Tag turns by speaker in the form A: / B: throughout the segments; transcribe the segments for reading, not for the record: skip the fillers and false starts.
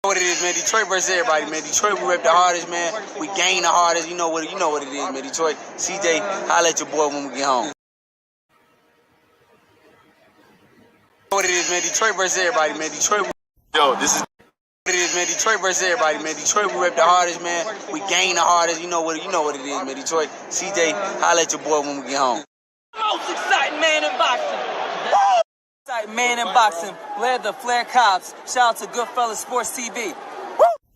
A: What it is, man. Detroit versus everybody, man. Detroit, we rep the hardest, man. We gain the hardest. You know what it is, man. Detroit, CJ, holla at your boy when we get home. What it is, man. Detroit versus everybody, man. Detroit.
B: Yo, this is
A: what it is, man. Detroit versus everybody, man. Detroit, we rep the hardest, man. We gain the hardest. You know what it is, man. Detroit, CJ, holla at your boy when we get home.
C: Most exciting man in boxing. Exciting man in boxing. Led the Flair Cops. Shout out to Goodfellas Sports TV.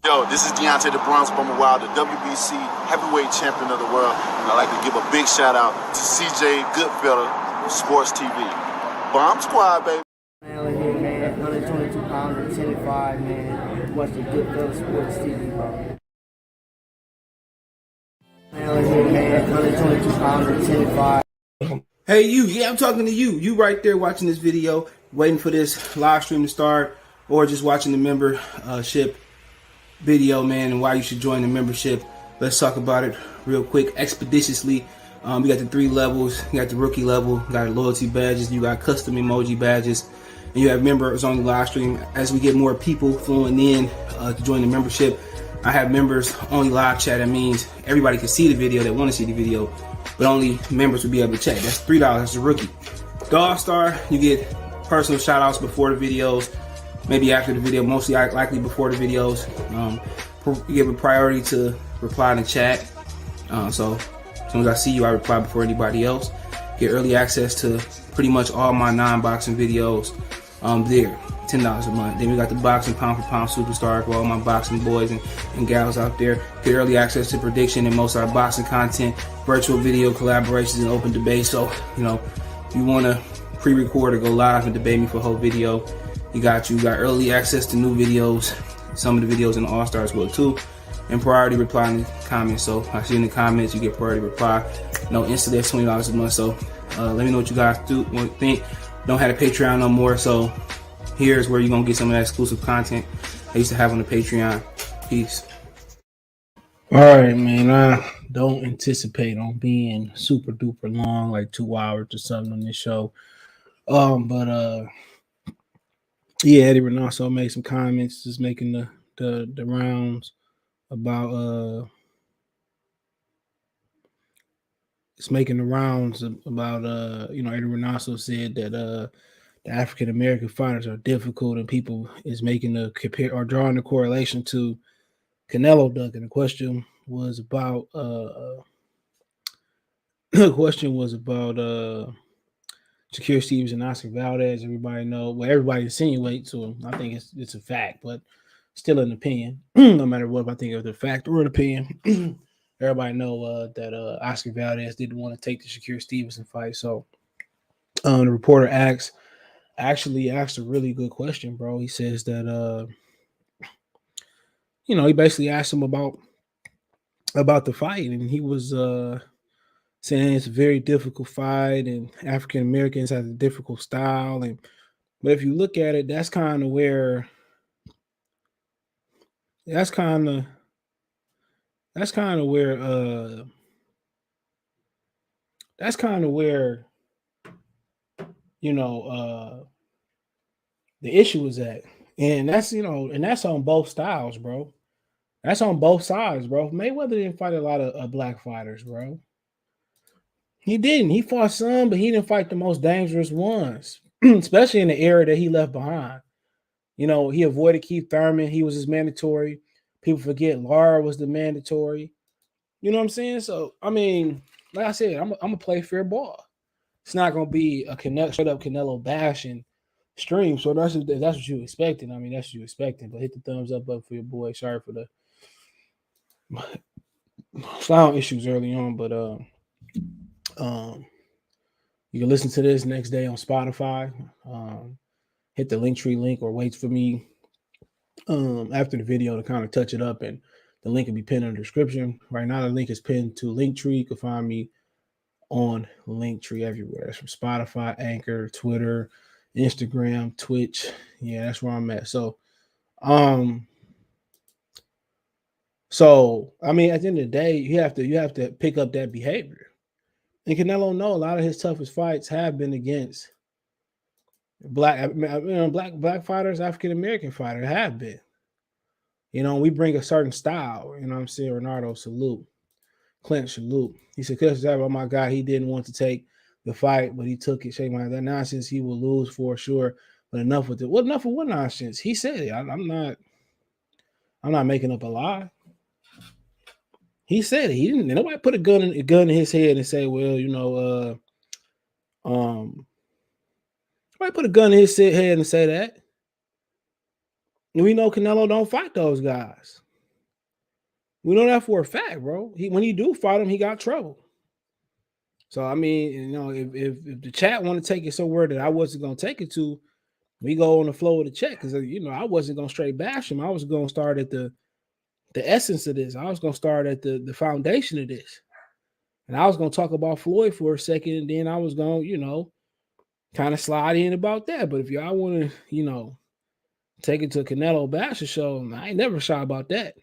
B: Yo, this is Deontay the Bronx Bummer Wild, the WBC heavyweight champion of the world. And I'd like to give a big shout out to CJ Goodfellas Sports TV. Bomb Squad, baby.
D: Man, here, man, 122 pounds and 10-5, man. Watch the Goodfellas Sports TV, bro. Man, here, man, 122 pounds and 10-5.
E: Hey, you. Yeah, I'm talking to you. You right there watching this video, waiting for this live stream to start, or just watching the membership video, man, and why you should join the membership. Let's talk about it real quick, expeditiously. We got the 3 levels. You got the rookie level, you got loyalty badges, you got custom emoji badges, and you have members on the live stream. As we get more people flowing in to join the membership, I have members only live chat. That means everybody can see the video that want to see the video, but only members will be able to chat. That's $3. That's a rookie. The All-Star, you get personal shout outs before the videos, maybe after the video, mostly likely before the videos. You give a priority to reply in the chat. So as soon as I see you, I reply before anybody else. Get early access to pretty much all my non-boxing videos there. $10 a month. Then we got the boxing pound for pound superstar for all my boxing boys and gals out there. Get early access to prediction and most of our boxing content, virtual video collaborations, and open debate. So, you know, if you want to pre-record or go live and debate me for a whole video, you got early access to new videos, some of the videos in the All-Star as well too, and priority reply in the comments. So I see in the comments you get priority reply. No instant, that's $20 a month. So let me know what you guys think. Don't have a Patreon no more, so here's where you're gonna get some of that exclusive content I used to have on the Patreon. Peace.
F: All right, man. I don't anticipate on being super duper long, like 2 hours or something on this show. Yeah, Eddy Reynoso made some comments, just making the rounds about it's making the rounds about Eddy Reynoso said that the African American fighters are difficult, and people is making the compare or drawing the correlation to Canelo ducking. The question was about Shakur Stevens and Oscar Valdez. Everybody know, well, everybody insinuates to him. I think it's a fact, but still an opinion. No matter what, if I think it's a fact or an opinion, everybody know that Oscar Valdez didn't want to take the Shakur Stevenson fight. So the reporter actually asked a really good question, bro. He says that he basically asked him about the fight, and he was saying it's a very difficult fight, and African Americans have a difficult style. But if you look at it, that's kind of where the issue is at, and that's on both styles, bro. That's on both sides, bro. Mayweather didn't fight a lot of black fighters, bro. He didn't. He fought some, but he didn't fight the most dangerous ones, especially in the era that he left behind. He avoided Keith Thurman. He was his mandatory. People forget Lara was the mandatory. You know what I'm saying? So, I mean, like I said, I'm going to play fair ball. It's not going to be a straight up Canelo bashing stream. So that's what you expected. I mean, that's what you expected. But hit the thumbs up for your boy. Sorry for the sound issues early on, but you can listen to this next day on Spotify. Hit the Linktree link or wait for me after the video to kind of touch it up and The link will be pinned in the description. Right now, the link is pinned to Linktree. You can find me on Linktree everywhere. That's from Spotify, Anchor, Twitter, Instagram, Twitch. Yeah, that's where I'm at. So I mean, at the end of the day, you have to pick up that behavior. And Canelo know a lot of his toughest fights have been against black fighters, African American fighters have been. We bring a certain style. You know what I'm saying? Renardo, salute. Clint, salute. He said, "Oh my God, he didn't want to take the fight, but he took it." Shake my head. That nonsense, he will lose for sure. But enough with it. What enough of what nonsense? He said it. I'm not making up a lie. He said it. He didn't. Nobody put a gun in his head and say, "Well, nobody put a gun in his head and say that." And we know Canelo don't fight those guys. We know that for a fact, bro. When he do fight him, he got trouble. So I mean, if the chat want to take it somewhere that I wasn't gonna take it to, we go on the flow of the chat because I wasn't gonna straight bash him. I was gonna start at the essence of this. I was gonna start at the foundation of this, and I was gonna talk about Floyd for a second, and then I was gonna kind of slide in about that. But if y'all want to take it to a Canelo Basher show, I ain't never shy about that.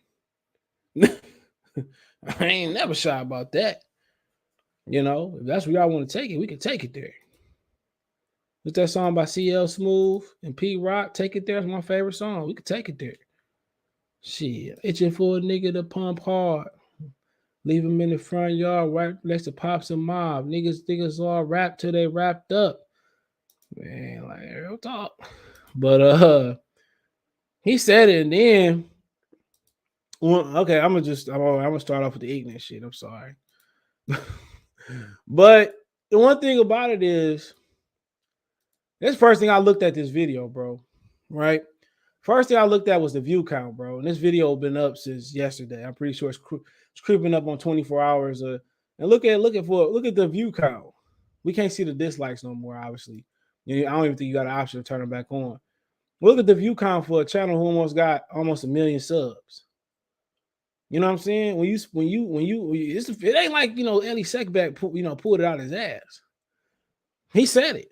F: I ain't never shy about that. If that's where y'all want to take it, we can take it there. What's that song by CL Smooth and P Rock? Take It There. It's my favorite song. We can take it there. Shit. Itching for a nigga to pump hard. Leave him in the front yard right next to Pops and Mob. Niggas all rap till they wrapped up. Man, like real talk. But he said it, and then okay, I'm gonna start off with the ignorant shit. I'm sorry. But the one thing about it is, this first thing I looked at this video, bro. Right? First thing I looked at was the view count, bro. And this video been up since yesterday. I'm pretty sure it's creeping up on 24 hours. And look at the view count. We can't see the dislikes no more, obviously. I don't even think you got an option to turn them back on. Look at the view count for a channel who almost 1 million subs. You know what I'm saying? It ain't like Ellie Seckback pulled it out of his ass. He said it.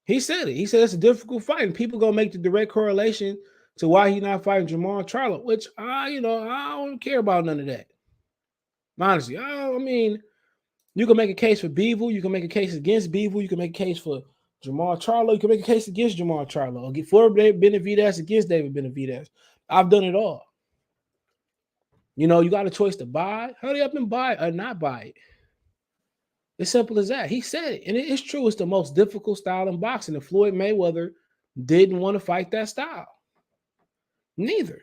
F: He said it. He said it's a difficult fight, and people gonna make the direct correlation to why he's not fighting Jamal Charlo, which I don't care about none of that. Honestly, I mean, you can make a case for Bivol, you can make a case against Bivol, you can make a case for Jamal Charlo, you can make a case against Jamal Charlo, or for Benavidez against David Benavidez. I've done it all. You got a choice to buy, hurry up and buy it or not buy it. It's simple as that. He said it. And it's true. It's the most difficult style in boxing. And Floyd Mayweather didn't want to fight that style. Neither.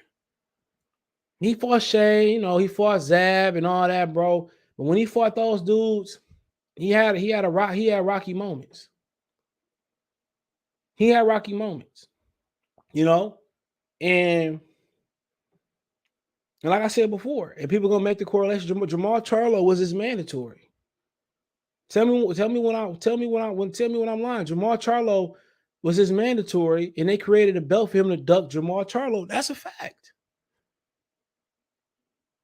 F: He fought Shane, he fought Zab and all that, bro. But when he fought those dudes, he had rocky moments. He had rocky moments. And like I said before, and people gonna make the correlation, Jamal Charlo was his mandatory. Tell me when I'm lying. Jamal Charlo was his mandatory, and they created a belt for him to duck Jamal Charlo. That's a fact.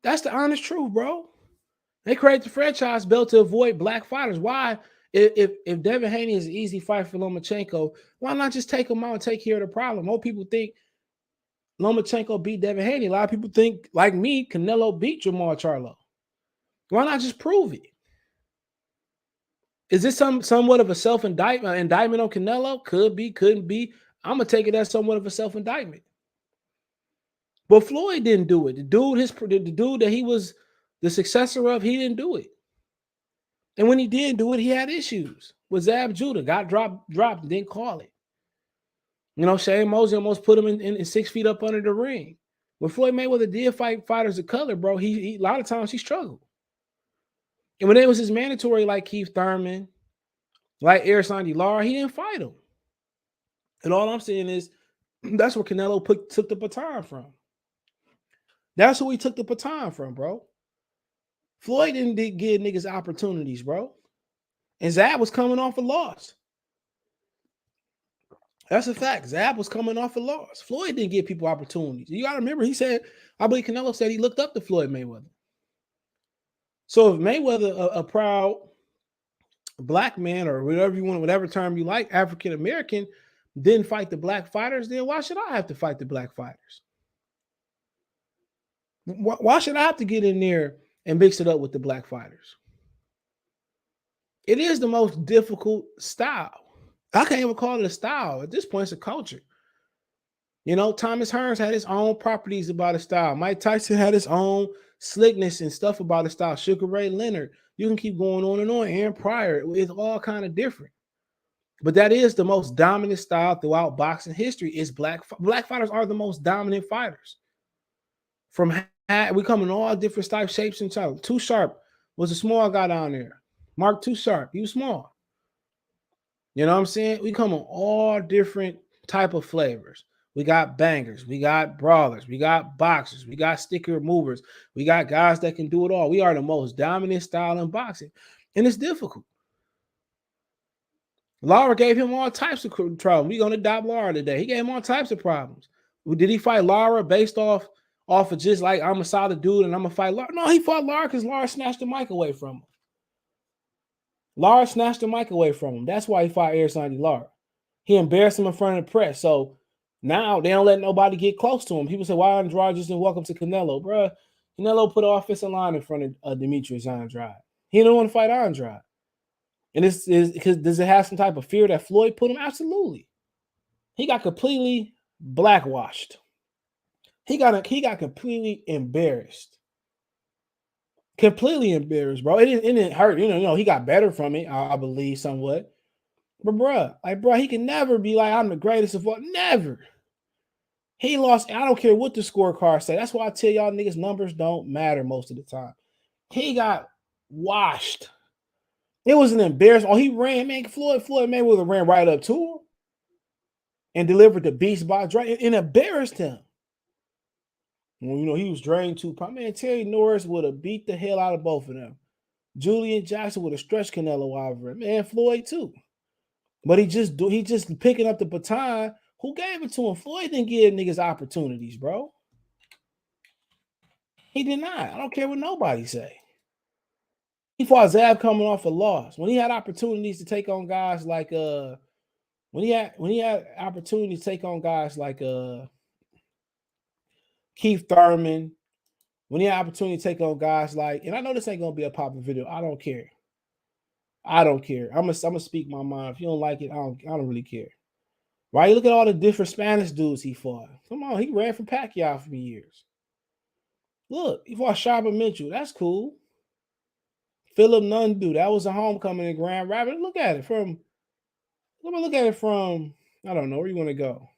F: That's the honest truth, bro. They created the franchise belt to avoid black fighters. Why? If Devin Haney is an easy fight for Lomachenko, why not just take him out and take care of the problem? Most people think Lomachenko beat Devin Haney. A lot of people think, like me, Canelo beat Jamal Charlo. Why not just prove it? Is this somewhat of a self-indictment on Canelo? Could be, couldn't be. I'm gonna take it as somewhat of a self-indictment. But Floyd didn't do it. The dude that he was the successor of, he didn't do it. And when he did do it, he had issues with Zab Judah. Got dropped, didn't call it. Shane Mosley almost put him in 6 feet up under the ring. When Floyd Mayweather did fight fighters of color, bro, he a lot of times he struggled. And when it was his mandatory, like Keith Thurman, like Erislandy Lara, he didn't fight him. And all I'm saying is that's where Canelo took the baton from. That's who he took the baton from, bro. Floyd didn't give niggas opportunities, bro. And Zab was coming off a loss. That's a fact. Zab was coming off a loss. Floyd didn't give people opportunities. You got to remember, he said, I believe Canelo said he looked up to Floyd Mayweather. So if Mayweather, a proud black man or whatever you want, whatever term you like, African American, didn't fight the black fighters, then why should I have to fight the black fighters? Why should I have to get in there and mix it up with the black fighters? It is the most difficult style. I can't even call it a style. At this point, it's a culture. You know, Thomas Hearns had his own properties about his style. Mike Tyson had his own slickness and stuff about his style. Sugar Ray Leonard. You can keep going on and on. Aaron Pryor. It's all kind of different. But that is the most dominant style throughout boxing history. Is black fighters are the most dominant fighters. We come in all different types, shapes, and sizes. Too Sharp was a small guy down there. Mark Too Sharp, he was small. You know what I'm saying? We come in all different type of flavors. We got bangers, we got brawlers, we got boxers, we got sticker movers, we got guys that can do it all. We are the most dominant style in boxing, and it's difficult. Lara gave him all types of trouble. We're going to adopt Lara today. He gave him all types of problems. Did he fight Lara based off of just like, I'm a solid dude and I'm going to fight Lara? No, he fought Lara because Lara snatched the mic away from him. Lara snatched the mic away from him. That's why he fought Arizona Lara. He embarrassed him in front of the press. So now they don't let nobody get close to him. People say, why Andrade just didn't welcome to Canelo? Bruh, Canelo put an offensive line in front of Demetrius Andrade. He didn't want to fight Andrade. And this is because does it have some type of fear that Floyd put him? Absolutely. He got completely blackwashed. He got completely embarrassed. Completely embarrassed, bro. It didn't hurt. You know, he got better from it, I believe, somewhat. But bro, he can never be like, I'm the greatest of all. Never. He lost. I don't care what the scorecard say. That's why I tell y'all niggas numbers don't matter most of the time. He got washed. It was an embarrassment. Oh, he ran, man. Floyd Mayweather ran right up to him and delivered the beast box right and embarrassed him. Well, you know, he was drained too. Man, Terry Norris would have beat the hell out of both of them. Julian Jackson would have stretched Canelo Alvarez. Man, Floyd too. But he just picking up the baton. Who gave it to him? Floyd didn't give niggas opportunities, bro. He did not. I don't care what nobody say. He fought Zab coming off a loss. When he had opportunities to take on guys like when he had opportunities to take on guys like Keith Thurman, when he had opportunity to take on guys like, and I know this ain't gonna be a popular video. I don't care. I'm gonna speak my mind. If you don't like it, I don't really care. Right? You look at all the different Spanish dudes he fought. Come on, he ran from Pacquiao for years. Look, he fought Shabba Mitchell. That's cool. Philip Nundu, that was a homecoming in Grand Rapids. Look at it from, I don't know, where you want to go?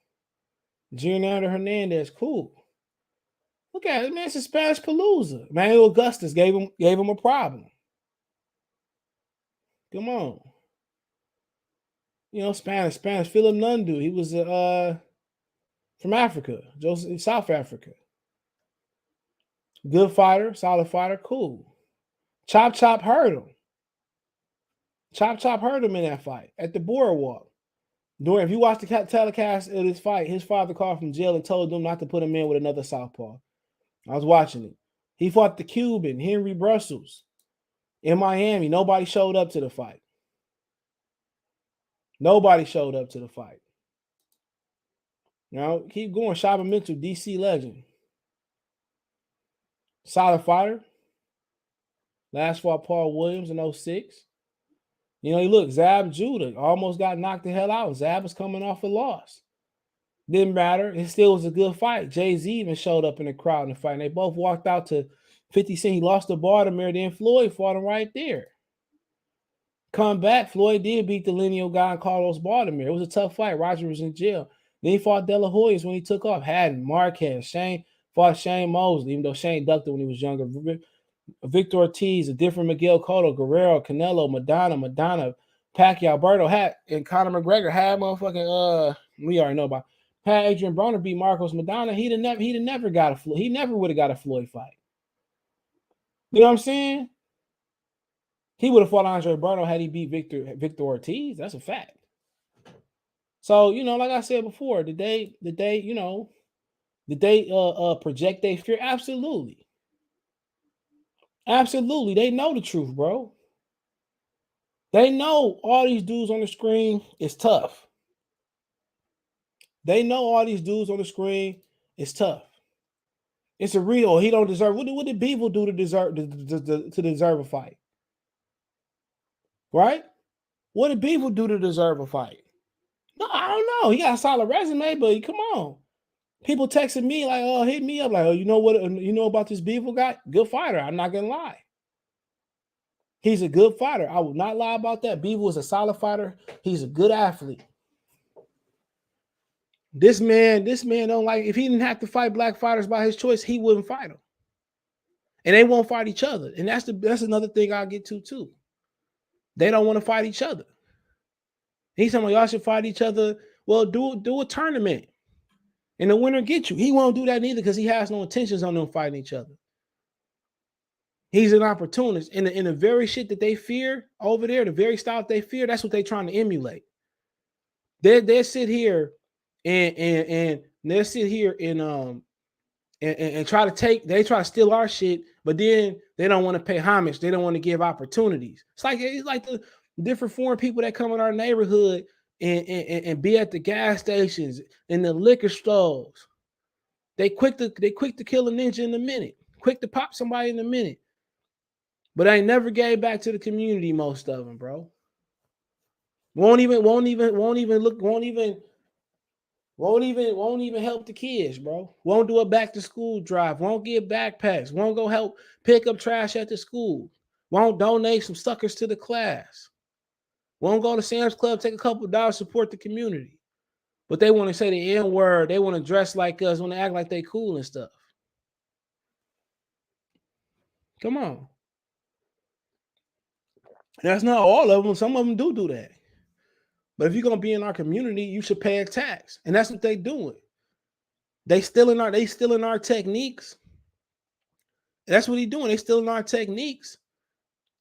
F: Gianardo Hernandez, cool. Look at it, man, it's a Spanish Palooza. Manuel Augustus gave him a problem. Come on. You know, Spanish, Philip Nundu, he was from Africa, South Africa. Good fighter, solid fighter, cool. Chop hurt him. Chop hurt him in that fight at the boardwalk. If you watch the telecast of this fight, his father called from jail and told them not to put him in with another southpaw. I was watching it. He fought the Cuban, Henry Brussels, in Miami. Nobody showed up to the fight. Nobody showed up to the fight. Now, keep going. Shabba Mitchell, DC legend. Solid fighter. Last fought Paul Williams in 06. You know, look, Zab Judah almost got knocked the hell out. Zab was coming off a loss. Didn't matter. It still was a good fight. Jay-Z even showed up in the crowd in the fight. And they both walked out to 50 Cent. He lost to Baltimore. Then Floyd fought him right there. Come back. Floyd did beat the lineal guy, Carlos Baltimore. It was a tough fight. Roger was in jail. Then he fought De La Hoyas when he took off. Haddon, Marquez, Shane fought Shane Mosley, even though Shane ducked it when he was younger. Victor Ortiz, a different Miguel Cotto, Guerrero, Canelo, Madonna, Pacquiao, Alberto had, and Conor McGregor had motherfucking we already know about. Had Adrian Broner beat Marcos Madonna, he'd never got a Floyd. He never would have got a Floyd fight. You know what I'm saying? He would have fought Andre Berto had he beat Victor Ortiz. That's a fact. So, like I said before, did they project their fear? Absolutely. Absolutely. They know the truth, bro. They know all these dudes on the screen is tough. They know all these dudes on the screen is tough. It's a real. He don't deserve. What did Beaver do to deserve a fight? Right? What did Beaver do to deserve a fight? No, I don't know. He got a solid resume, but come on. People texting me like, "Oh, hit me up like, oh, you know what? You know about this Beaver guy? Good fighter. I'm not gonna lie. He's a good fighter. I will not lie about that. Beaver was a solid fighter. He's a good athlete. This man don't like. If he didn't have to fight black fighters by his choice, he wouldn't fight them, and they won't fight each other. And that's another thing I'll get to too. They don't want to fight each other. He's talking about y'all should fight each other. Well, do a tournament, and the winner get you. He won't do that neither because he has no intentions on them fighting each other. He's an opportunist. In the very shit that they fear over there, the very style that they fear, that's what they're trying to emulate. They sit here and they sit here and try to steal our shit, but then they don't want to pay homage. They don't want to give opportunities. It's like the different foreign people that come in our neighborhood and be at the gas stations and the liquor stores. They quick to kill a ninja in a minute, quick to pop somebody in a minute. But I never gave back to the community, most of them, bro. Won't even help the kids, bro. Won't do a back to school drive. Won't get backpacks. Won't go help pick up trash at the school. Won't donate some suckers to the class. Won't go to Sam's Club, take a couple of dollars, support the community. But they want to say the N word. They want to dress like us. Want to act like they cool and stuff. Come on. That's not all of them. Some of them do that. But if you're gonna be in our community, you should pay a tax, and that's what they doing. They stealing our techniques. That's what he doing. They stealing our techniques,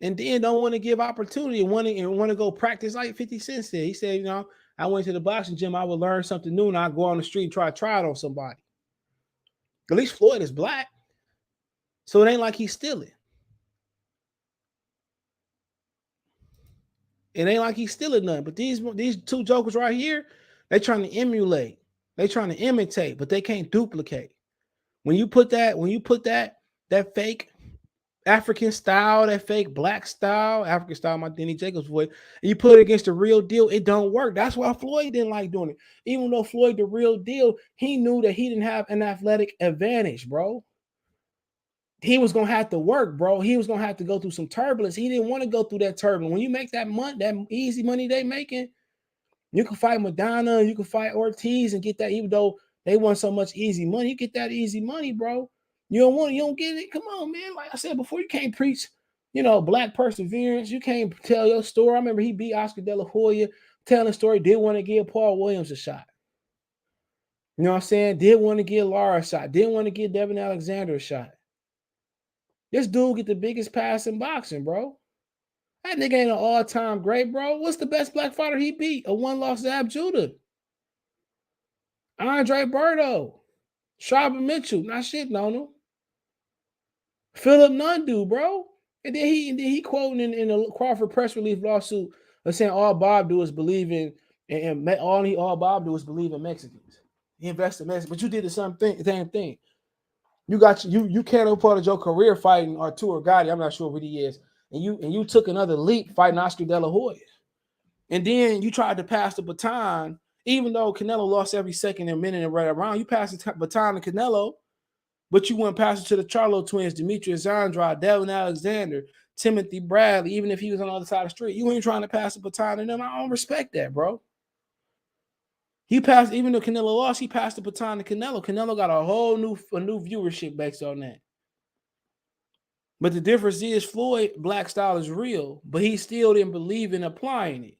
F: and then don't want to give opportunity and want to go practice like 50 Cent said. He said, I went to the boxing gym. I would learn something new, and I go on the street and try it on somebody. At least Floyd is black, so it ain't like he's stealing. It ain't like he's stealing nothing. But these two jokers right here, they trying to emulate. They trying to imitate, but they can't duplicate. When you put that fake African style, that fake black style, African style, my Denny Jacobs voice, and you put it against the real deal, it don't work. That's why Floyd didn't like doing it. Even though Floyd the real deal, he knew that he didn't have an athletic advantage, bro. He was gonna have to work, bro. He was gonna have to go through some turbulence. He didn't want to go through that turbulence. When you make that money, that easy money they making, you can fight Madonna, you can fight Ortiz and get that, even though they want so much easy money. You get that easy money, bro. You don't get it. Come on, man. Like I said before, you can't preach, black perseverance. You can't tell your story. I remember he beat Oscar De La Hoya, telling the story, did want to give Paul Williams a shot. You know what I'm saying? Did want to give Lara a shot. Didn't want to give Devin Alexander a shot. This dude get the biggest pass in boxing, bro. That nigga ain't an all-time great, bro. What's the best black fighter he beat? A one-loss Zab Judah. Andre Berto. Shabba Mitchell. Not shitting on him. Philip Nundu, bro. And then he quoting in the Crawford press release lawsuit saying all Bob do is believe in, and all Bob do is believe in Mexicans. He invested in Mexicans. But you did the same thing. You catapulted your career fighting Arturo Gatti. I'm not sure what he is. And you took another leap fighting Oscar De La Hoya. And then you tried to pass the baton, even though Canelo lost every second and minute and right around. You passed the baton to Canelo, but you went past it to the Charlo twins, Demetrius Andrade, Devin Alexander, Timothy Bradley, even if he was on the other side of the street. You ain't trying to pass the baton to them. I don't respect that, bro. He passed, even though Canelo lost, he passed the baton to Canelo. Canelo got a whole new viewership based on that. But the difference is Floyd black style is real, but he still didn't believe in applying it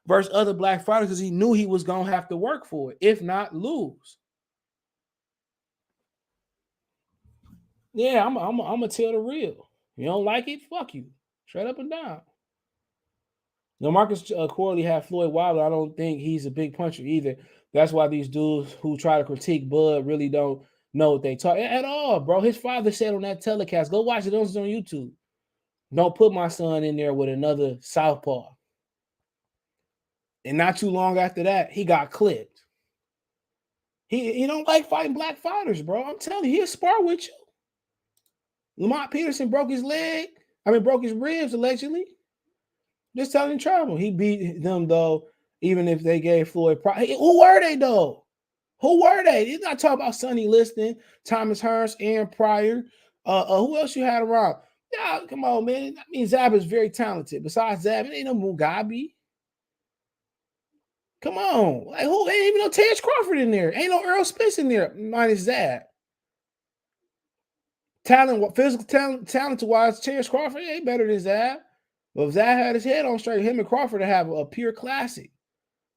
F: versus other black fighters because he knew he was going to have to work for it, if not lose. Yeah, I'm going to tell the real. You don't like it? Fuck you. Straight up and down. Marcus Corley had Floyd Wilder. I don't think he's a big puncher either. That's why these dudes who try to critique Bud really don't know what they talk at all, bro. His father said on that telecast, go watch it. It's on YouTube. Don't put my son in there with another southpaw. And not too long after that, he got clipped. He don't like fighting black fighters, bro. I'm telling you, he'll spar with you. Lamont Peterson broke his ribs, allegedly. Just telling trouble. He beat them, though, even if they gave Floyd who were they, though? Who were they? He's not talking about Sonny Liston, Thomas Hearns, Aaron Pryor. Who else you had around? Yeah, come on, man. I mean, Zab is very talented. Besides Zab, it ain't no Mugabe. Come on. Like, who? Ain't even no Terrence Crawford in there. Ain't no Earl Spence in there, minus Zab. Physical talent-wise, Terrence Crawford ain't better than Zab. But if Zab had his head on straight, him and Crawford to have a pure classic.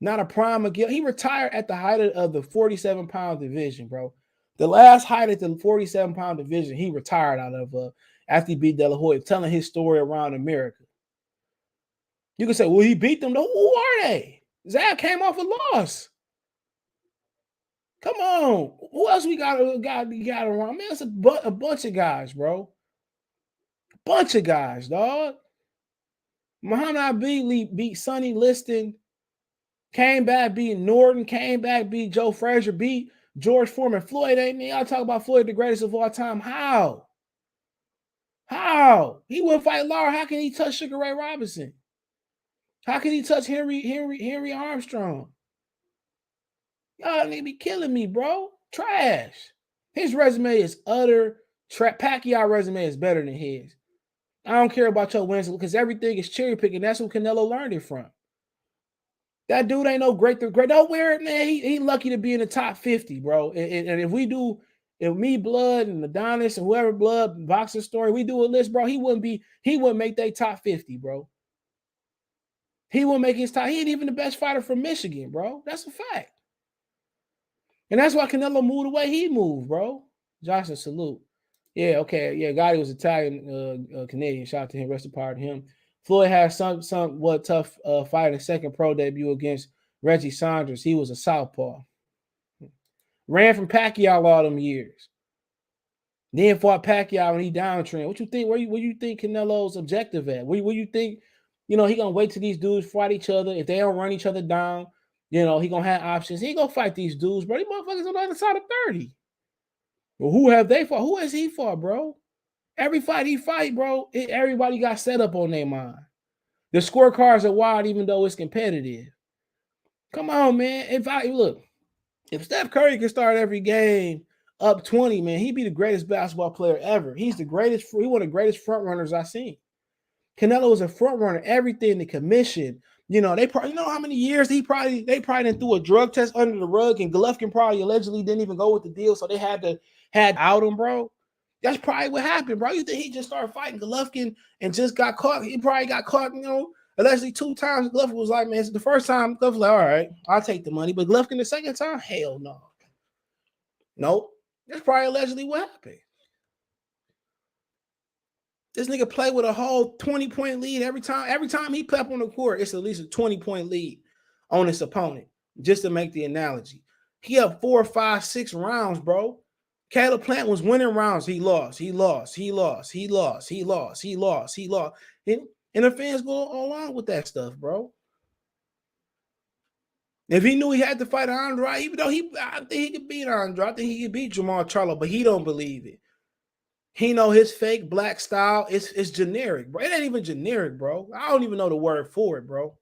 F: Not a prime McGill. He retired at the height of the 47-pound division, bro. The last height at the 47-pound division, he retired out of after he beat De La Hoya, telling his story around America. You can say, well, he beat them. Who are they? Zab came off a loss. Come on. Who else we got around? Man, it's a bunch of guys, bro. Bunch of guys, dog. Muhammad Ali beat Sonny Liston, came back, beat Norton, came back, beat Joe Frazier, beat George Foreman. Floyd ain't me. I'll talk about Floyd, the greatest of all time. How? He wouldn't fight Lara. How can he touch Sugar Ray Robinson? How can he touch Henry Armstrong? Y'all need to be killing me, bro. Trash. His resume is utter trash. Pacquiao resume is better than his. I don't care about your wins because everything is cherry picking. That's what Canelo learned it from. That dude ain't no great. Don't wear it, man. He lucky to be in the top 50, bro. And if me, Blood, and Adonis, and whoever Blood, Boxing Story, we do a list, bro, he wouldn't make their top 50, bro. He wouldn't make his top. He ain't even the best fighter from Michigan, bro. That's a fact. And that's why Canelo moved the way he moved, bro. Johnson, salute. Yeah, okay. Yeah, Gotti was Italian, Canadian. Shout out to him. Rest in power to him. Floyd had somewhat tough fight in the second pro debut against Reggie Saunders. He was a southpaw. Ran from Pacquiao all them years. Then fought Pacquiao and he downtrend. What you think? Where you think Canelo's objective at? Where you think, he gonna wait till these dudes fight each other? If they don't run each other down, he gonna have options. He ain't gonna fight these dudes, bro. These motherfuckers on the other side of 30. Well, who have they fought? Who has he fought, bro? Every fight he fight, bro, everybody got set up on their mind. The scorecards are wide, even though it's competitive. Come on, man. If Steph Curry can start every game up 20, man, he'd be the greatest basketball player ever. He's the greatest. He one of the greatest front runners I've seen. Canelo was a front runner. Everything, the commission. They probably, how many years they probably didn't do a drug test under the rug, and Golovkin probably allegedly didn't even go with the deal, so they had out him, bro. That's probably what happened, bro. You think he just started fighting Golovkin and just got caught? He probably got caught, allegedly 2 times. Golovkin was like, man, the first time, Golovkin was like, all right, I'll take the money. But Golovkin the second time, hell no. Nope. That's probably allegedly what happened. This nigga played with a whole 20-point lead every time. Every time he pep on the court, it's at least a 20-point lead on his opponent, just to make the analogy. He had 4, 5, 6 rounds, bro. Caleb Plant was winning rounds. He lost. And the fans go along with that stuff, bro. If he knew he had to fight Andre, even though I think he could beat Andre, I think he could beat Jamal Charlo, but he don't believe it. He know his fake black style is generic, bro. It ain't even generic, bro. I don't even know the word for it, bro.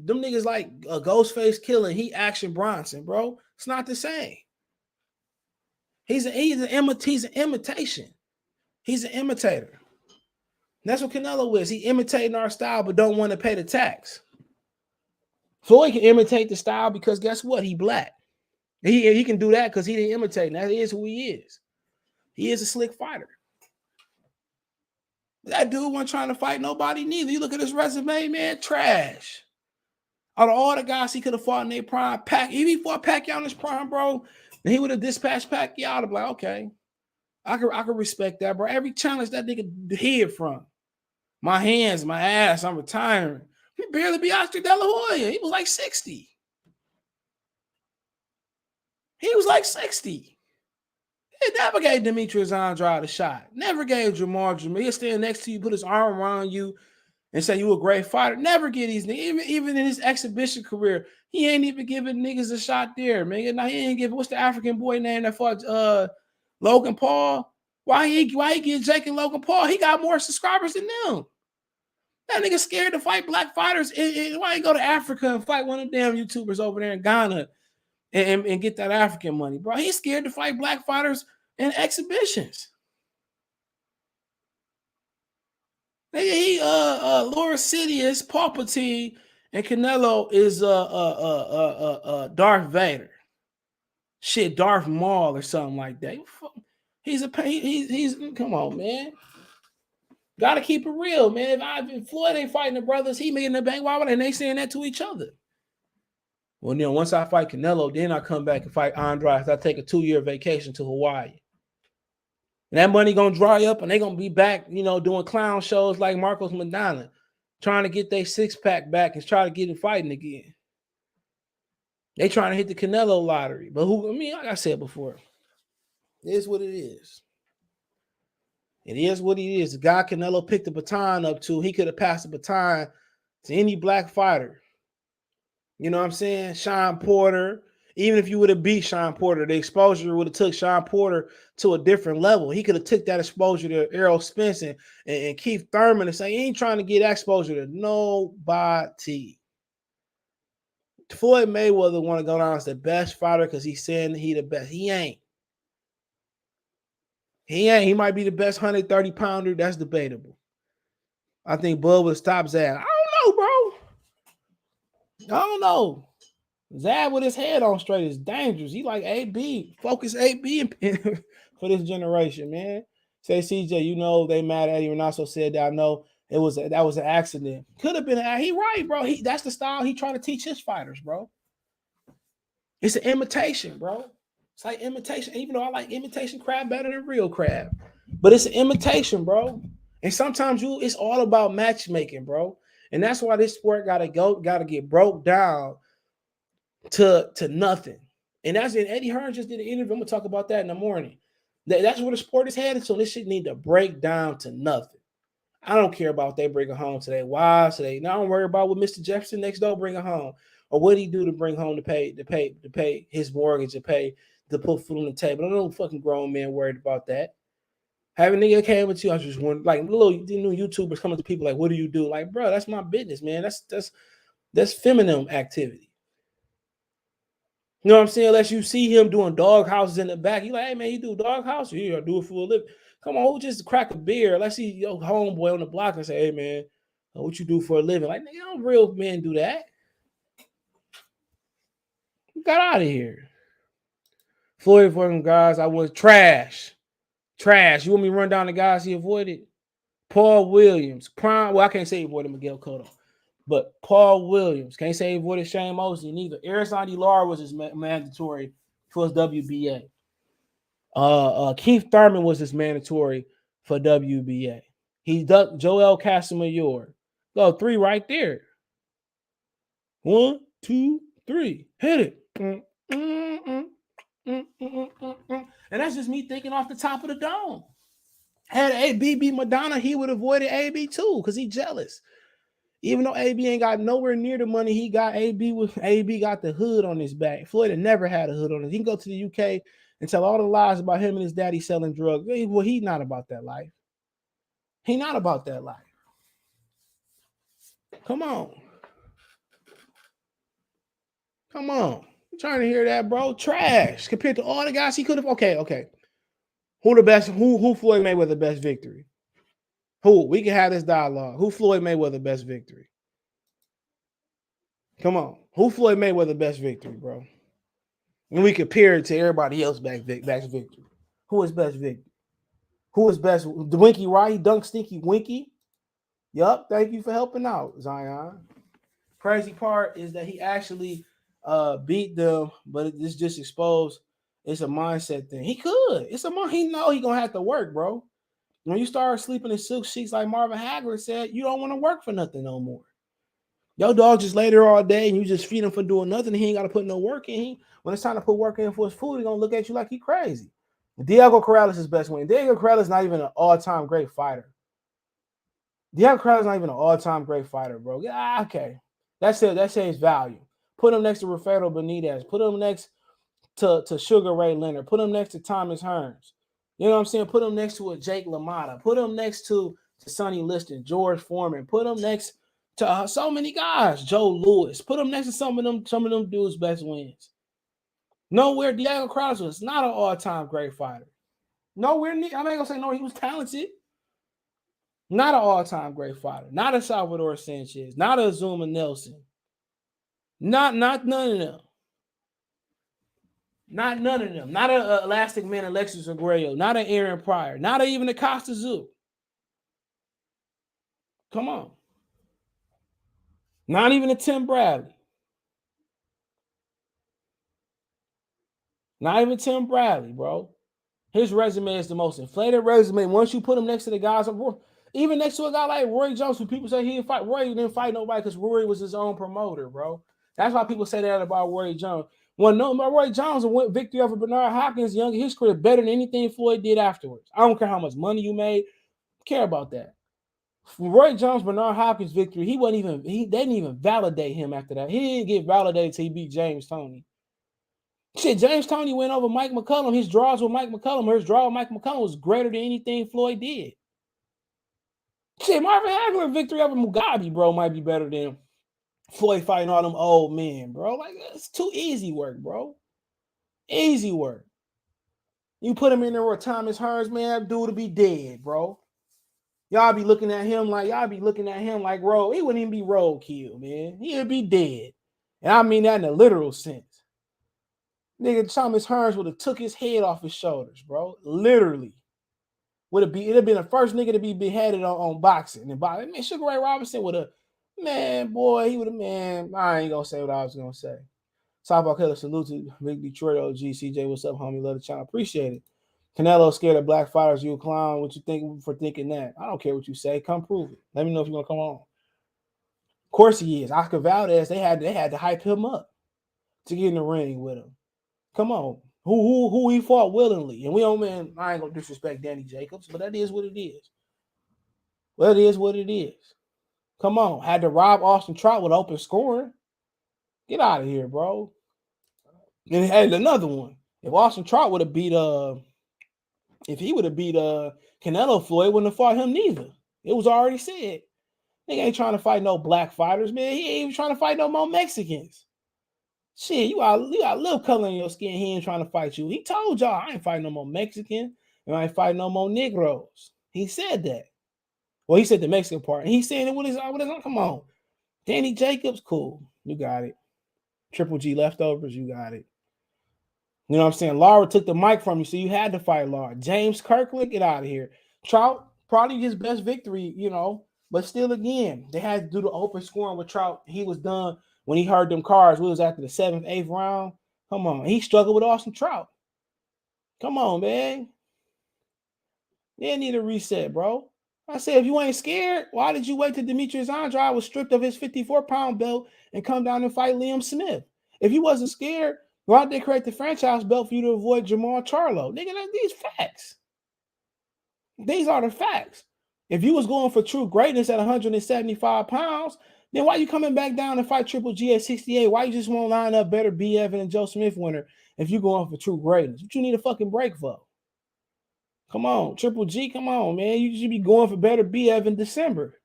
F: Them niggas like a Ghostface Killing. He Action Bronson, bro. It's not the same. He's an imitation. He's an imitator. That's what Canelo is. He imitating our style, but don't want to pay the tax. Floyd can imitate the style because guess what? He black. He can do that because he didn't imitate. That is who he is. He is a slick fighter. That dude wasn't trying to fight nobody neither. You look at his resume, man, trash. Out of all the guys he could have fought in their prime, if he fought Pacquiao in his prime, bro, then he would have dispatched Pacquiao to be like, okay, I could respect that, bro. Every challenge that nigga hid from. My hands, my ass, I'm retiring. He barely beat Oscar De La Hoya. He was like 60. He was like 60. He never gave Demetrius Andrade a shot. Never gave Jamar Jamil. He'll stand next to you, put his arm around you, and say you a great fighter. Never get these niggas. Even in his exhibition career, he ain't even giving niggas a shot there, man. Now he ain't giving. What's the African boy name that fought Logan Paul? Why he get Jake and Logan Paul? He got more subscribers than them. That nigga scared to fight black fighters. Why he go to Africa and fight one of them damn YouTubers over there in Ghana and get that African money, bro? He's scared to fight black fighters in exhibitions. He Laura Sidious, Palpatine, and Canelo is Darth Vader. Shit, Darth Maul or something like that. He's come on, man. Gotta keep it real, man. If Floyd ain't fighting the brothers, he making the bank. Why would they saying that to each other? Well, you know, once I fight Canelo, then I come back and fight Andrade. I take a 2-year vacation to Hawaii. And that money gonna dry up, and they gonna be back, you know, doing clown shows like Marcos Madonna, trying to get their 6-pack back and try to get it fighting again. They trying to hit the Canelo lottery, but like I said before, it is what it is. It is what it is. The guy Canelo picked the baton up to, he could have passed the baton to any black fighter. You know what I'm saying? Sean Porter. Even if you would have beat Sean Porter, the exposure would have took Sean Porter to a different level. He could have took that exposure to Errol Spence and Keith Thurman and say, he ain't trying to get exposure to nobody. Floyd Mayweather want to go down as the best fighter because he's saying he the best. He ain't. He might be the best 130-pounder. That's debatable. I think Bud would have stopped Zab. I don't know, bro. I don't know. Zab with his head on straight is dangerous. He like AB. Focus AB for this generation, man. Say, CJ, you know they mad at Eddy Reynoso said that. I know that was an accident. Could have been. He right, bro. That's the style he trying to teach his fighters, bro. It's an imitation, bro. It's like imitation. Even though I like imitation crab better than real crab, but it's an imitation, bro. And sometimes it's all about matchmaking, bro. And that's why this sport gotta get broke down to nothing. And that's it. Eddie Hearn just did an interview. I'm gonna talk about that in the morning. That's where the sport is headed. So this shit need to break down to nothing. I don't care about they bring it home today. Why today? Now I don't worry about what Mr. Jefferson next door bring it home, or what he do to bring home to pay his mortgage, to put food on the table. I don't know, fucking grown man worried about that. Having nigga came with you, I just want like little new YouTubers coming to people like, what do you do? Like, bro, that's my business, man. That's feminine activity. You know what I'm saying? Unless you see him doing dog houses in the back, you like, hey man, you do dog house? Yeah, I do it for a living. Come on, who just crack a beer? Let's see your homeboy on the block and say, hey man, what you do for a living? Like, nigga, don't real men do that. Got out of here. Floyd fucking guys, I was trash. You want me to run down the guys he avoided? Paul Williams, prime. Well, I can't say he avoided Miguel Cotto, but Paul Williams. Can't say he avoided Shane Mosley neither. Arizona Lara was his mandatory for his WBA. Keith Thurman was his mandatory for WBA. He ducked Joel Casamayor. Go 3 right there. 1, 2, 3. Hit it. And that's just me thinking off the top of the dome. Had AB beat Madonna, he would have avoided AB too, because he's jealous. Even though AB ain't got nowhere near the money he got, AB got the hood on his back. Floyd had never had a hood on it. He can go to the UK and tell all the lies about him and his daddy selling drugs. Well, he's not about that life. He not about that life. Come on. I'm trying to hear that, bro. Trash compared to all the guys he could have. Okay. Who the best? Who Floyd Mayweather the best victory? Who? We can have this dialogue. Who Floyd Mayweather the best victory? Come on. Who Floyd Mayweather the best victory, bro? And we compare it to everybody else best victory. Who is best victory? Who is best? The Winky Right? He dunked Stinky Winky. Yup. Thank you for helping out, Zion. Crazy part is that he actually beat them, but it's just exposed. It's a mindset thing. He could. He know he gonna have to work, bro. When you start sleeping in silk sheets like Marvin Hagler said, you don't want to work for nothing no more. Your dog just lay there all day and you just feed him for doing nothing. He ain't got to put no work in. When it's time to put work in for his food, he's going to look at you like he crazy. Diego Corrales is best win. Diego Corrales is not even an all-time great fighter. Diego Corrales is not even an all-time great fighter, bro. Yeah, okay. That's it. That says value. Put him next to Rafael Benitez. Put him next to Sugar Ray Leonard. Put him next to Thomas Hearns. You know what I'm saying? Put him next to a Jake LaMotta. Put him next to Sonny Liston, George Foreman. Put him next to so many guys. Joe Louis. Put him next to some of them dudes' best wins. Nowhere Diego Corrales was not an all-time great fighter. Nowhere near. I'm not gonna say no. He was talented. Not an all-time great fighter. Not a Salvador Sanchez. Not a Zuma Nelson. Not none of them. Not none of them. Not a Elastic Man Alexis Aguayo. Not an Aaron Pryor. Not even a Costa Zoo. Come on. Not even a Tim Bradley. Not even Tim Bradley, bro. His resume is the most inflated resume. Once you put him next to the guys, even next to a guy like Roy Jones, who people say he didn't fight. Roy didn't fight nobody because Roy was his own promoter, bro. That's why people say that about Roy Jones. Well, no, Roy Jones went victory over Bernard Hopkins young in his career better than anything Floyd did afterwards. I don't care how much money you made. I care about that. Roy Jones, Bernard Hopkins victory, they didn't even validate him after that. He didn't get validated till he beat James Toney. Shit, James Toney went over Mike McCullum. His draws with Mike McCullum, his draw with Mike McCullum was greater than anything Floyd did. Shit, Marvin Hagler victory over Mugabe, bro, might be better than Floyd fighting all them old men, bro. Like, it's too easy work, bro. Easy work. You put him in there with Thomas Hearns, man, that dude would be dead, bro. Y'all be looking at him like, Road. He wouldn't even be roadkill, man. He'd be dead. And I mean that in a literal sense. Nigga, Thomas Hearns would have took his head off his shoulders, bro. Literally. It'd have been the first nigga to be beheaded on boxing. And man, Sugar Ray Robinson would have, man, boy, he would have, man, I ain't gonna say what I was gonna say. Softball Killer, salute to Big Detroit OG. CJ, what's up, homie? Love the channel. Appreciate it. Canelo scared of black fighters. You a clown. What you think for thinking that? I don't care what you say. Come prove it. Let me know if you're gonna come on. Of course he is. Oscar Valdez, they had to hype him up to get in the ring with him. Come on. Who he fought willingly. And we don't, man, I ain't gonna disrespect Danny Jacobs, but that is what it is. Well, it is what it is. Come on. Had to rob Austin Trout with open scoring. Get out of here, bro. And had another one. If Austin Trout would have beat Canelo, Floyd wouldn't have fought him neither. It was already said. Nigga ain't trying to fight no black fighters, man. He ain't even trying to fight no more Mexicans. Shit, you got a little color in your skin. He ain't trying to fight you. He told y'all, I ain't fighting no more Mexican, and I ain't fighting no more Negroes. He said that. Well, he said the Mexican part. And he's saying it with his come on. Danny Jacobs, cool. You got it. Triple G leftovers, you got it. You know what I'm saying? Lara took the mic from you, so you had to fight Lara. James Kirkland, get out of here. Trout, probably his best victory, you know, but still, again, they had to do the open scoring with Trout. He was done when he heard them cards. We was after the 7th, 8th round. Come on. He struggled with Austin Trout. Come on, man. They need a reset, bro. I said, if you ain't scared, why did you wait till Demetrius Andrade was stripped of his 54-pound belt and come down and fight Liam Smith? If you wasn't scared, why did they create the franchise belt for you to avoid Jamal Charlo? Nigga, these facts. These are the facts. If you was going for true greatness at 175 pounds, then why you coming back down and fight Triple G at 68? Why you just won't line up better B. Evan and Joe Smith winner if you going for true greatness? What you need a fucking break for? Come on, Triple G, come on, man. You should be going for better B. Evan December.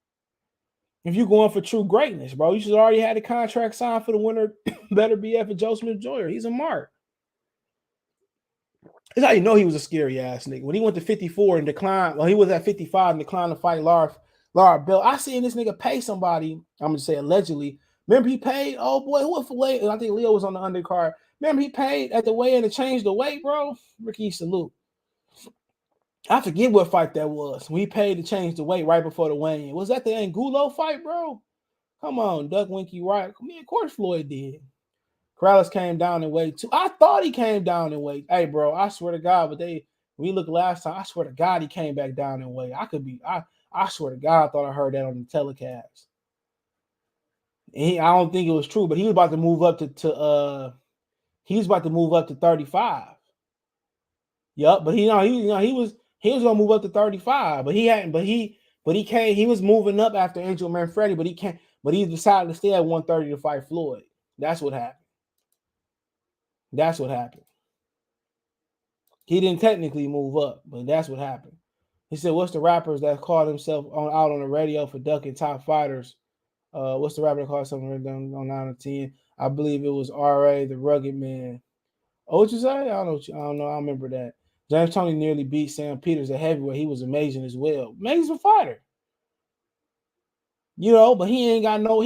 F: If you're going for true greatness, bro, you should already have the contract signed for the winner, better B. Evan Joe Smith Jr. He's a mark. That's how you know he was a scary ass nigga. When he went to 54 and declined, well, he was at 55 and declined to fight Lara Bell. I seen this nigga pay somebody, I'm gonna say allegedly. Remember he paid, oh boy, who was for weight? I think Leo was on the undercard. Remember he paid at the weigh-in to change the weight, bro? Ricky, salute. I forget what fight that was. We paid to change the weight right before the weigh-in. Was that the Angulo fight, bro? Come on, Duck Winky Right. I mean, of course Floyd did. Corrales came down in weight too. I thought he came down in weight. Hey, bro, I swear to God, but they We look last time. I swear to God, he came back down in weight. I swear to God, I thought I heard that on the telecast. And I don't think it was true, but he was about to move up he was about to move up to 35. Yep, but he was gonna move up to 35, but he hadn't. But he came. He was moving up after Angel Manfredi, but he can't. But he decided to stay at 130 to fight Floyd. That's what happened. That's what happened. He didn't technically move up, but that's what happened. He said, "What's the rappers that called himself out on the radio for ducking top fighters? What's the rapper that called something on 9 or 10? I believe it was R.A. the Rugged Man. Oh, what you say? I don't know. I remember that. James Toney nearly beat Sam Peters at heavyweight. He was amazing as well. Amazing fighter. But he ain't got no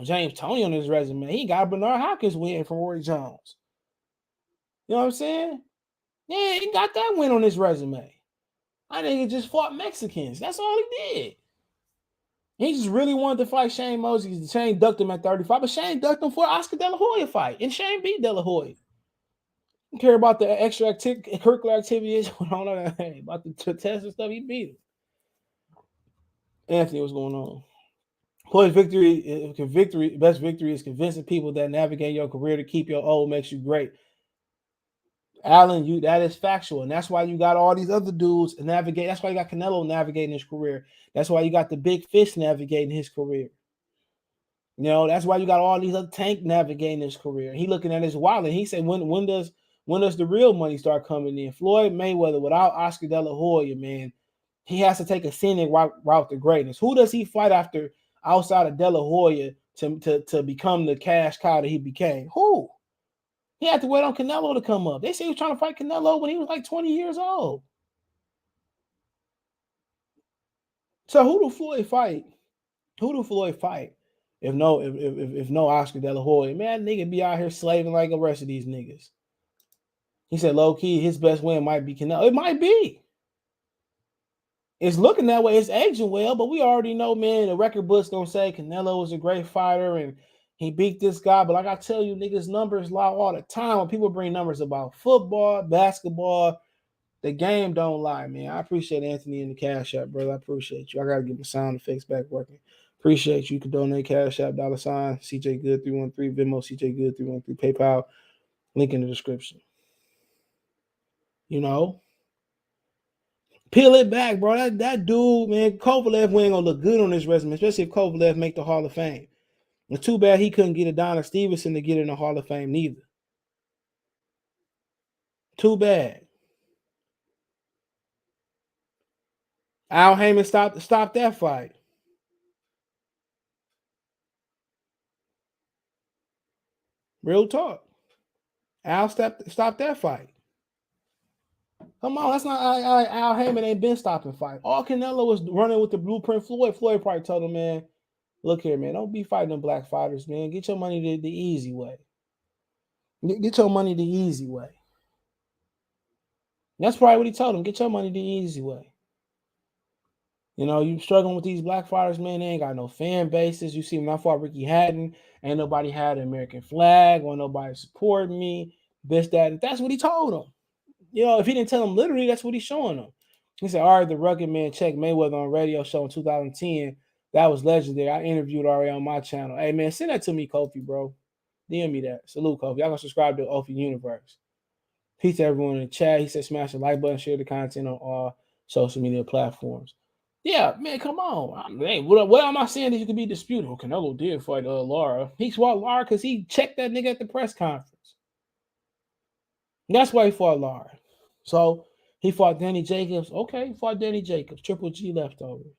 F: James Toney on his resume. He got a Bernard Hopkins win from Roy Jones. You know what I'm saying? Yeah, he got that win on his resume. I think he just fought Mexicans. That's all he did. He just really wanted to fight Shane Mosley. Shane ducked him at 35, but Shane ducked him for an Oscar De La Hoya fight, and Shane beat De La Hoya. Don't care about the extracurricular activities about the test and stuff. He beat him. Anthony, what's going on? Floyd's best victory is convincing people that navigating your career to keep your old makes you great. Allen, that is factual, and that's why you got all these other dudes navigate. That's why you got Canelo navigating his career. That's why you got the big fish navigating his career. That's why you got all these other Tank navigating his career. He looking at his wallet. He said, when does the real money start coming in? Floyd Mayweather, without Oscar De La Hoya, man, he has to take a scenic route to greatness. Who does he fight after outside of De La Hoya to become the cash cow that he became? Who? He had to wait on Canelo to come up. They say he was trying to fight Canelo when he was like 20 years old. So who do Floyd fight? If no Oscar De La Hoya? Man, that nigga be out here slaving like the rest of these niggas. He said low key his best win might be Canelo. It might be. It's looking that way. It's aging well, but we already know, man, the record book's gonna say Canelo was a great fighter and he beat this guy. But like I tell you, niggas, numbers lie all the time. When people bring numbers about football, basketball, the game don't lie, man. I appreciate Anthony in the Cash App, brother. I appreciate you. I gotta get my sound effects back working. Appreciate you. You can donate Cash App, $, CJ Good 313, Venmo, CJ Good 313, PayPal. Link in the description. Peel it back, bro. That dude, man, Kovalev ain't gonna look good on his resume, especially if Kovalev make the Hall of Fame. It's too bad he couldn't get Adonis Stevenson to get in the Hall of Fame neither. Too bad. Al Heyman stopped that fight. Real talk. Al stopped that fight. Come on, that's not Al Heyman ain't been stopping fight. All Canelo was running with the blueprint. Floyd probably told him, man, look here, man, don't be fighting them black fighters, man. Get your money the easy way. Get your money the easy way. That's probably what he told him. Get your money the easy way. You struggling with these black fighters, man, they ain't got no fan bases. You see, when I fought Ricky Hatton, ain't nobody had an American flag or nobody supporting me. This, that. That's what he told him. If he didn't tell him literally, that's what he's showing him. He said, all right, the Rugged Man checked Mayweather on a radio show in 2010. That was legendary. I interviewed already on my channel. Hey, man, send that to me, Kofi, bro. DM me that. Salute, Kofi. Y'all gonna subscribe to Kofi Universe. Peace to everyone in the chat. He said, smash the like button, share the content on all social media platforms. Yeah, man, come on. Hey, what am I saying that you could be disputed? Well, Canelo did fight Lara. He fought Lara because he checked that nigga at the press conference. And that's why he fought Lara. So he fought Danny Jacobs. Okay, he fought Danny Jacobs. Triple G leftovers.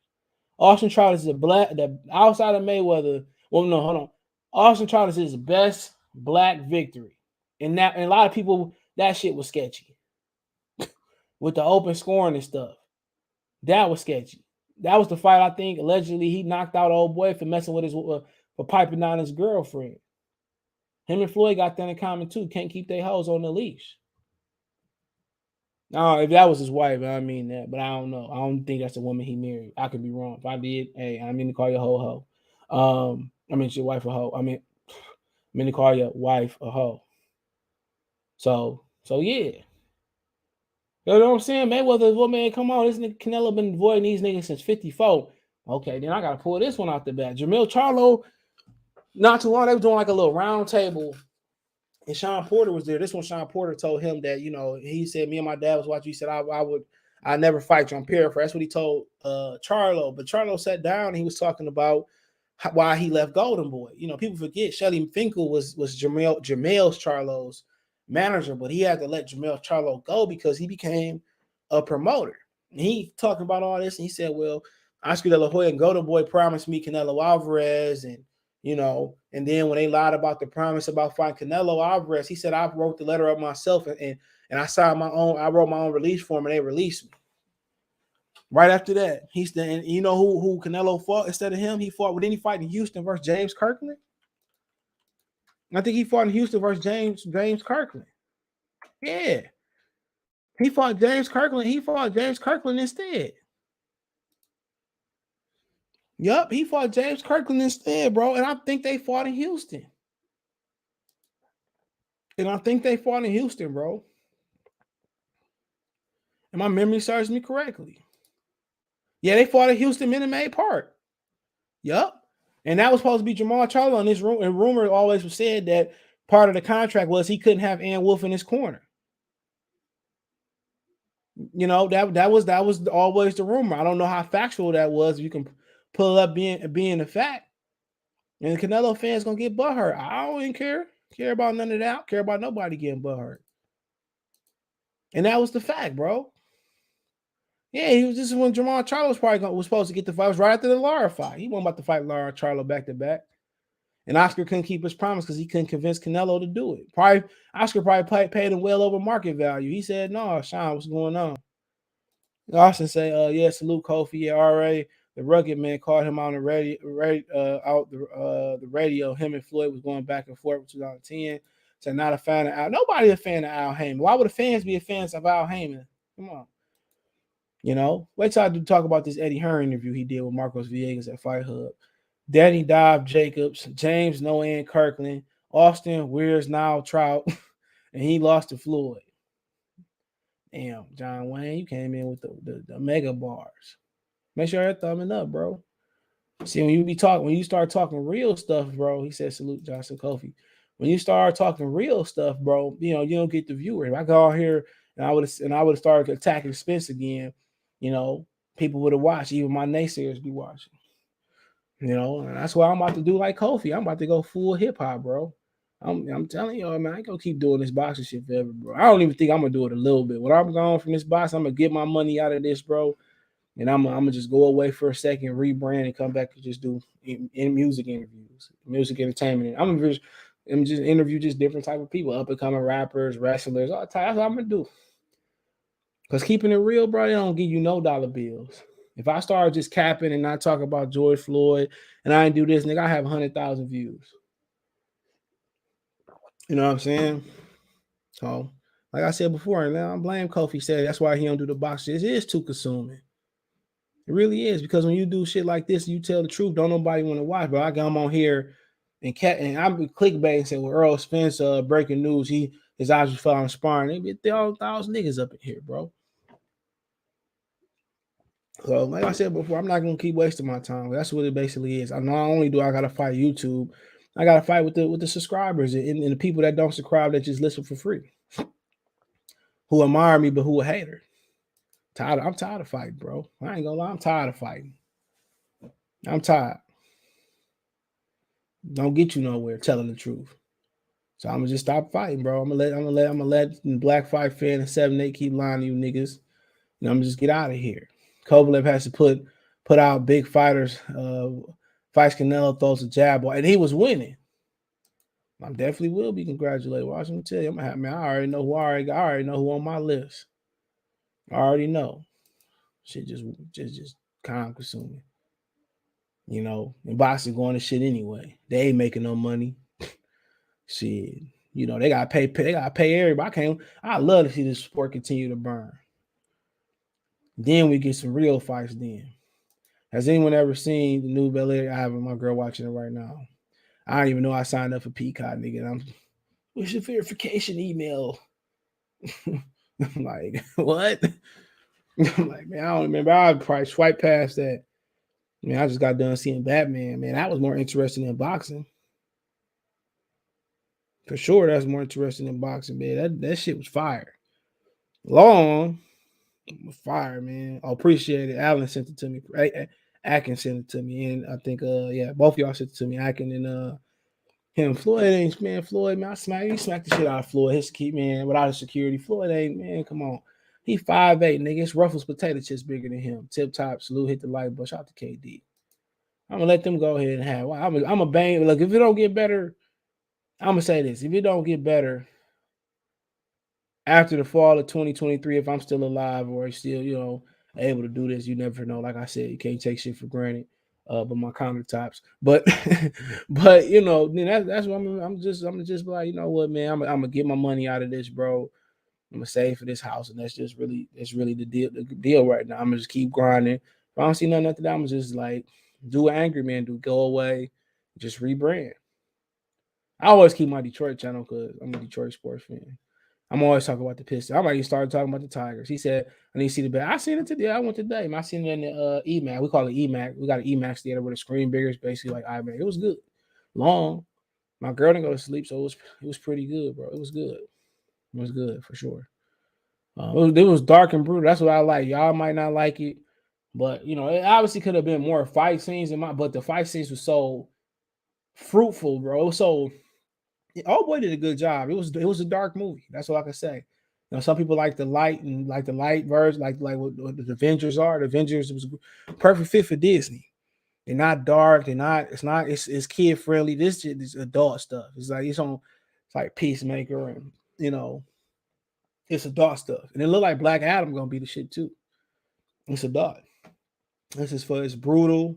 F: Austin Trouters is the outside of Mayweather. Well, no, hold on. Austin Trouters is his best black victory. And a lot of people, that shit was sketchy. With the open scoring and stuff. That was sketchy. That was the fight, I think, allegedly he knocked out old boy for messing with for piping down his girlfriend. Him and Floyd got that in common too. Can't keep their hoes on the leash. No, if that was his wife, I mean that, but I don't know. I don't think that's the woman he married. I could be wrong. If I did, hey, I mean to call your hoe. I mean your wife a hoe. I mean to call your wife a hoe. So yeah. You know what I'm saying? Mayweather, well, man, come on. This nigga Canelo been avoiding these niggas since 54. Okay, then I got to pull this one out the bat. Jamil Charlo, not too long, they were doing like a little round table. And Sean Porter was there. This one, Sean Porter told him that, he said, me and my dad was watching. He said, I never fight you. I'm paraphrasing. That's what he told Charlo. But Charlo sat down and he was talking about why he left Golden Boy. People forget Shelly Finkel was Jamel Charlo's manager, but he had to let Jamel Charlo go because he became a promoter. And he talking about all this, and he said, well, Oscar De La Hoya and Golden Boy promised me Canelo Alvarez, and and then when they lied about the promise about fighting Canelo Alvarez, he said, I wrote the letter up myself and I signed I wrote my own release form and they released me. Right after that, and you know who Canelo fought instead of him? He fought, didn't he fight in Houston versus James Kirkland? I think he fought in Houston versus James Kirkland. Yeah. He fought James Kirkland instead. Yup, he fought James Kirkland instead, bro. And I think they fought in Houston. Bro. And my memory serves me correctly. Yeah, they fought at Houston Minute Maid Park. Yup. And that was supposed to be Jamal Charlo in this room. And rumor always was said that part of the contract was he couldn't have Ann Wolf in his corner. That was always the rumor. I don't know how factual that was. You can pull it up being a fact. And the Canelo fans gonna get butthurt. I don't even care about none of that. I don't care about nobody getting butthurt. And that was the fact, bro. Yeah, this is when Jamal Charlo was supposed to get the fight. It was right after the Lara fight. He wasn't about to fight Lara Charlo back to back. And Oscar couldn't keep his promise because he couldn't convince Canelo to do it. Oscar paid him well over market value. He said, no, Sean, what's going on? Austin say, yeah, salute Kofi. Yeah, RA, the rugged man, called him on the radio. Him and Floyd was going back and forth in 2010. Said, not a fan of Al. Nobody a fan of Al Heyman. Why would the fans be a fans of Al Heyman? Come on. Wait till I do talk about this Eddie Hearn interview he did with Marcos Villegas at Fight Hub. Danny Dive Jacobs, James Noan Kirkland, Austin Weir's Nile Trout, and he lost to Floyd. Damn, John Wayne, you came in with the mega bars. Make sure you're thumbing up, bro. See, when you start talking real stuff, bro, he said, salute Johnson Kofi. When you start talking real stuff, bro, you don't get the viewers. If I go out here and I would have started attacking Spence again, people would have watched. Even my naysayers be watching. And that's why I'm about to do like Kofi. I'm about to go full hip hop, bro. I'm telling you, man, I ain't gonna keep doing this boxing shit forever, bro. I don't even think I'm gonna do it a little bit. When I'm gone from this box, I'm gonna get my money out of this, bro. And I'm gonna just go away for a second, rebrand, and come back and just do in music interviews, music entertainment. I'm just interview just different type of people, up and coming rappers, wrestlers, all the time. That's what I'm gonna do. Because keeping it real, bro, they don't give you no dollar bills. If I start just capping and not talk about George Floyd and I ain't do this, nigga, I have 100,000 views. You know what I'm saying? So, like I said before, and I blame Kofi said that's why he don't do the box shit. It is too consuming. It really is, because when you do shit like this, you tell the truth. Don't nobody want to watch. But I got him on here and I'm clickbait and say, well, Earl Spence, breaking news, his eyes fell on sparring. They all 1,000 niggas up in here, bro. So, like I said before, I'm not gonna keep wasting my time. That's what it basically is. Not only do I gotta fight YouTube, I gotta fight with the subscribers and the people that don't subscribe that just listen for free, who admire me but who a hater. I'm tired of fighting, bro. I ain't gonna lie, I'm tired of fighting. I'm tired. Don't get you nowhere telling the truth. So I'm gonna just stop fighting, bro. I'm gonna let Black Fight Fan and 7-8 keep lying to you niggas. And I'm gonna just get out of here. Kovalev has to put out big fighters, fights Canelo, throws a jab, and he was winning. I definitely will be congratulated. Watch me tell you, I'm happy, man. I already know who on my list. I already know. Shit just time consuming. And boxing going to shit anyway. They ain't making no money. Shit. They gotta pay everybody. I love to see this sport continue to burn. Then we get some real fights then. Has anyone ever seen the new Bel Air? I have my girl watching it right now. I don't even know I signed up for Peacock, nigga. What's your verification email? I'm like, what? I'm like, man, I don't remember. I'd probably swipe past that. Man, I just got done seeing Batman. Man, that was more interesting than boxing. For sure, that's more interesting than boxing, man. That shit was fire. Long was fire, man. I appreciate it. Allen sent it to me. Akin sent it to me. And I think yeah, both y'all sent it to me. Akin and him. Floyd ain't, man. Floyd, man, he smacked the shit out of Floyd. His key, man, without his security. Floyd ain't, man, come on. He 5'8", nigga. It's Ruffles potato chips bigger than him. Tip top, salute, hit the like button. Shout out to KD. I'm gonna let them go ahead and have. I'm a bang. Look, if it don't get better, I'm gonna say this: if it don't get better after the fall of 2023, if I'm still alive or still, able to do this, you never know. Like I said, you can't take shit for granted. But my countertops, but but then that's what I'm just like, you know what, man, I'm gonna get my money out of this, bro. I'm gonna save for this house, and that's really the deal right now. I'm gonna just keep grinding. If I don't see nothing after that, I'm just like do what Angry Man do, go away, just rebrand. I always keep my Detroit channel because I'm a Detroit sports fan. I'm always talking about the Pistons. I might even start talking about the Tigers. He said, I need to see the bet. I seen it today. I went today. I seen it in the EMAC. We call it EMAC. We got an EMAX theater with a screen bigger. It's basically like iMac. It was good. Long. My girl didn't go to sleep, so it was pretty good, bro. It was good. It was good for sure. It was dark and brutal. That's what I like. Y'all might not like it, but it obviously could have been more fight scenes but the fight scenes was so fruitful, bro. It was so Old Boy did a good job. It was a dark movie. That's all I can say. Some people like the light and like the light version, like what the Avengers are. The Avengers was a perfect fit for Disney. They're not dark. It's kid friendly. This shit is adult stuff. It's like Peacemaker and it's adult stuff. And it looked like Black Adam gonna be the shit too. It's adult. It's brutal.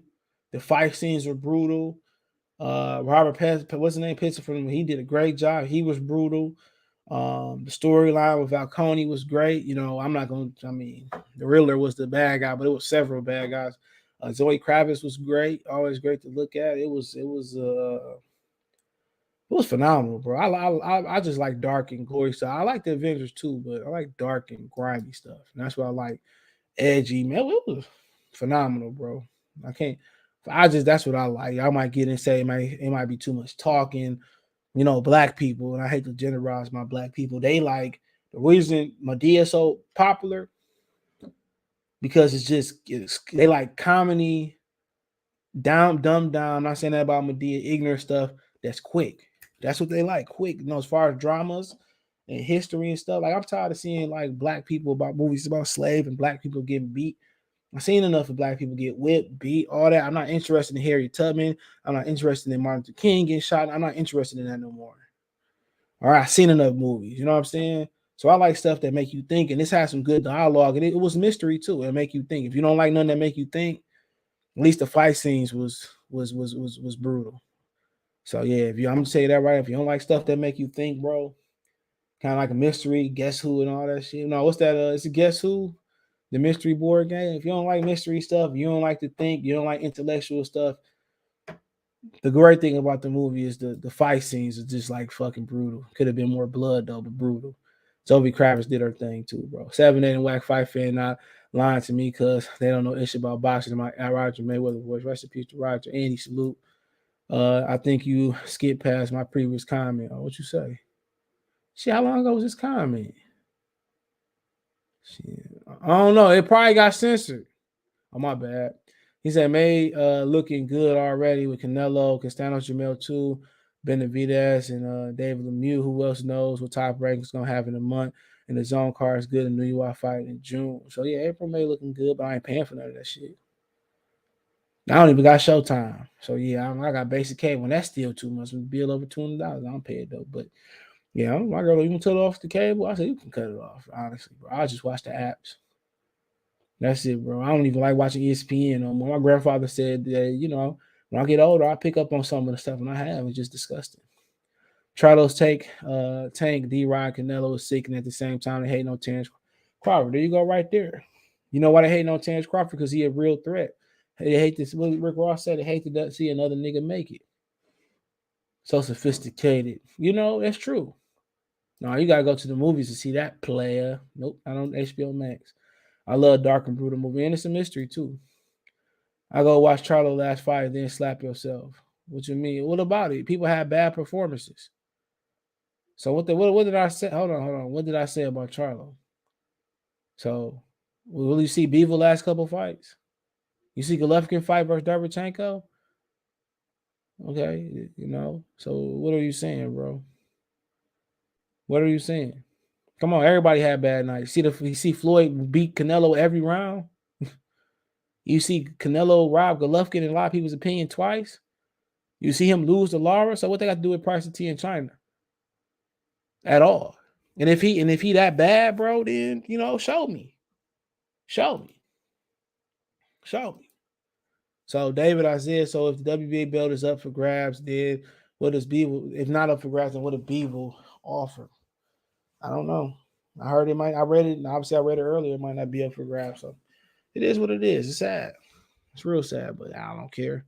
F: The fight scenes are brutal. Robert what's his name? Pittsburgh, he did a great job. He was brutal. The storyline with Falcone was great. The Riddler was the bad guy, but it was several bad guys. Zoe Kravitz was great. Always great to look at. It was phenomenal, bro. I just like dark and gory stuff. I like the Avengers too, but I like dark and grimy stuff. And that's what I like. Edgy, man. It was phenomenal, bro. That's what I like. I might get and say it might be too much talking. Black people, and I hate to generalize my black people. They like the reason Madea so popular because they like comedy, dumbed down. I'm not saying that about Madea, ignorant stuff that's quick. That's what they like, quick. As far as dramas and history and stuff. Like I'm tired of seeing like black people about movies about slave and black people getting beat. I've seen enough of black people get whipped, beat, all that. I'm not interested in Harriet Tubman. I'm not interested in Martin Luther King getting shot. I'm not interested in that no more. All right, I've seen enough movies. You know what I'm saying? So I like stuff that make you think, and this has some good dialogue, and it was mystery too. It make you think. If you don't like nothing that make you think, at least the fight scenes was brutal. So yeah, I'm gonna tell you that right. If you don't like stuff that make you think, bro, kind of like a mystery, Guess Who, and all that shit. What's that? It's a Guess Who. The mystery board game. If you don't like mystery stuff, you don't like to think, you don't like intellectual stuff. The great thing about the movie is the fight scenes are just like fucking brutal. Could have been more blood though, but brutal. Zoe Kravitz did her thing too, bro. 7-8 and Whack Fight fan not lying to me because they don't know ish about boxing. My Roger Mayweather voice. Rest in peace to Roger. Andy, salute. I think you skipped past my previous comment. Oh, what you say? Shit, how long ago was this comment? Shit. I don't know. It probably got censored. Oh, my bad. He said, May looking good already with Canelo, Castano Jamel too, Benavidez, and David Lemieux. Who else knows what top rank is going to have in a month? And the zone card is good in New York fight in June. So, yeah, April, May looking good, but I ain't paying for none of that shit. I don't even got Showtime. So, yeah, I got basic cable, and that's still too much. Bill over $200. I don't pay it, though. But, yeah, my girl even cut off the cable. I said, you can cut it off, honestly, bro. I'll just watch the apps. That's it, bro. I don't even like watching ESPN no more. My grandfather said that, when I get older, I'll pick up on some of the stuff, and I have. It's just disgusting. Charlo's Tank, D-Rod, Canelo is sick, and at the same time, they hate on Terrence Crawford. There you go right there. You know why they hate on Terrence Crawford? Because he a real threat. They hate this. What Rick Ross said, they hate to see another nigga make it. So sophisticated. That's true. No, you gotta go to the movies to see that player. Nope, I don't HBO Max. I love Dark and Brutal movie, and it's a mystery too. I go watch Charlo Last Fight, then slap yourself. What you mean? What about it? People have bad performances. So what did I say? Hold on. What did I say about Charlo? So will you see Beaver last couple fights? You see Golovkin fight versus Derevchenko? Okay, you know. So what are you saying, bro? What are you saying? Come on, everybody had bad nights. You see Floyd beat Canelo every round. You see Canelo rob Golovkin in a lot of people's opinion twice. You see him lose to Lara. So what they got to do with Price of Tea in China? At all. And if he that bad, bro, then show me. Show me. Show me. So David, I said, so if the WBA belt is up for grabs, then what does Beaver, if not up for grabs, then what does Beaver offer? I don't know. I read it, and obviously I read it earlier, it might not be up for grabs. So it is what it is. It's sad. It's real sad, but I don't care.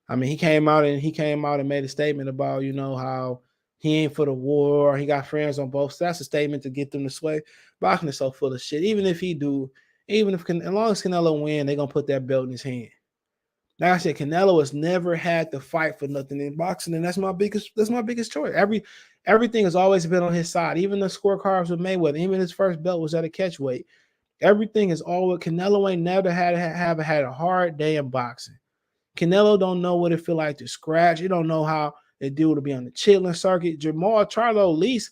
F: I mean, he came out and made a statement about, how he ain't for the war. He got friends on both. So that's a statement to get them to sway. Boxing is so full of shit. Even if as long as Canelo win, they're gonna put that belt in his hand. Like I said, Canelo has never had to fight for nothing in boxing, and that's my biggest choice. Everything has always been on his side. Even the scorecards with Mayweather, even his first belt was at a catchweight. Everything is always Canelo ain't never had a hard day in boxing. Canelo don't know what it feel like to scratch. You don't know how it do to be on the chitlin circuit. Jamal Charlo, at least